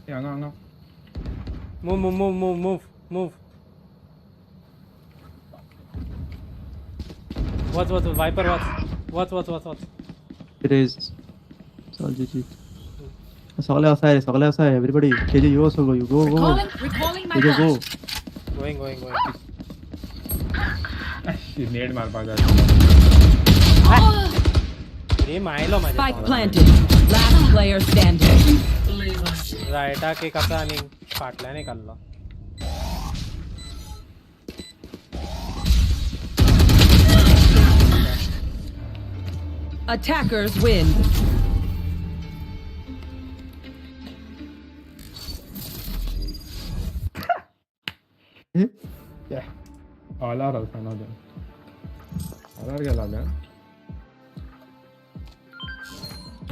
हांगा. Move. Watch. Viper watch. Raise. चल जी. सगळे असाय एवरीबॉडी केजी यू सगळं you go. Recalling my go. bot. Going. Net मारपा जाय. रे मायलो माझ्या. Spike planted. Last player standing. राईटा के कसा आणि फाटल्याने काढला. Attackers win. Yeah. All are also another. All are गेला का?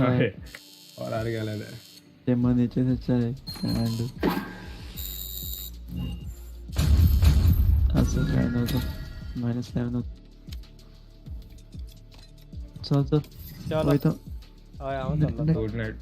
आहे. All are गेला आहे. ते मनीचे त्याचे अँड असं काय नव्हतं. -7 होतं. चल. चलो. होय तो. Good night.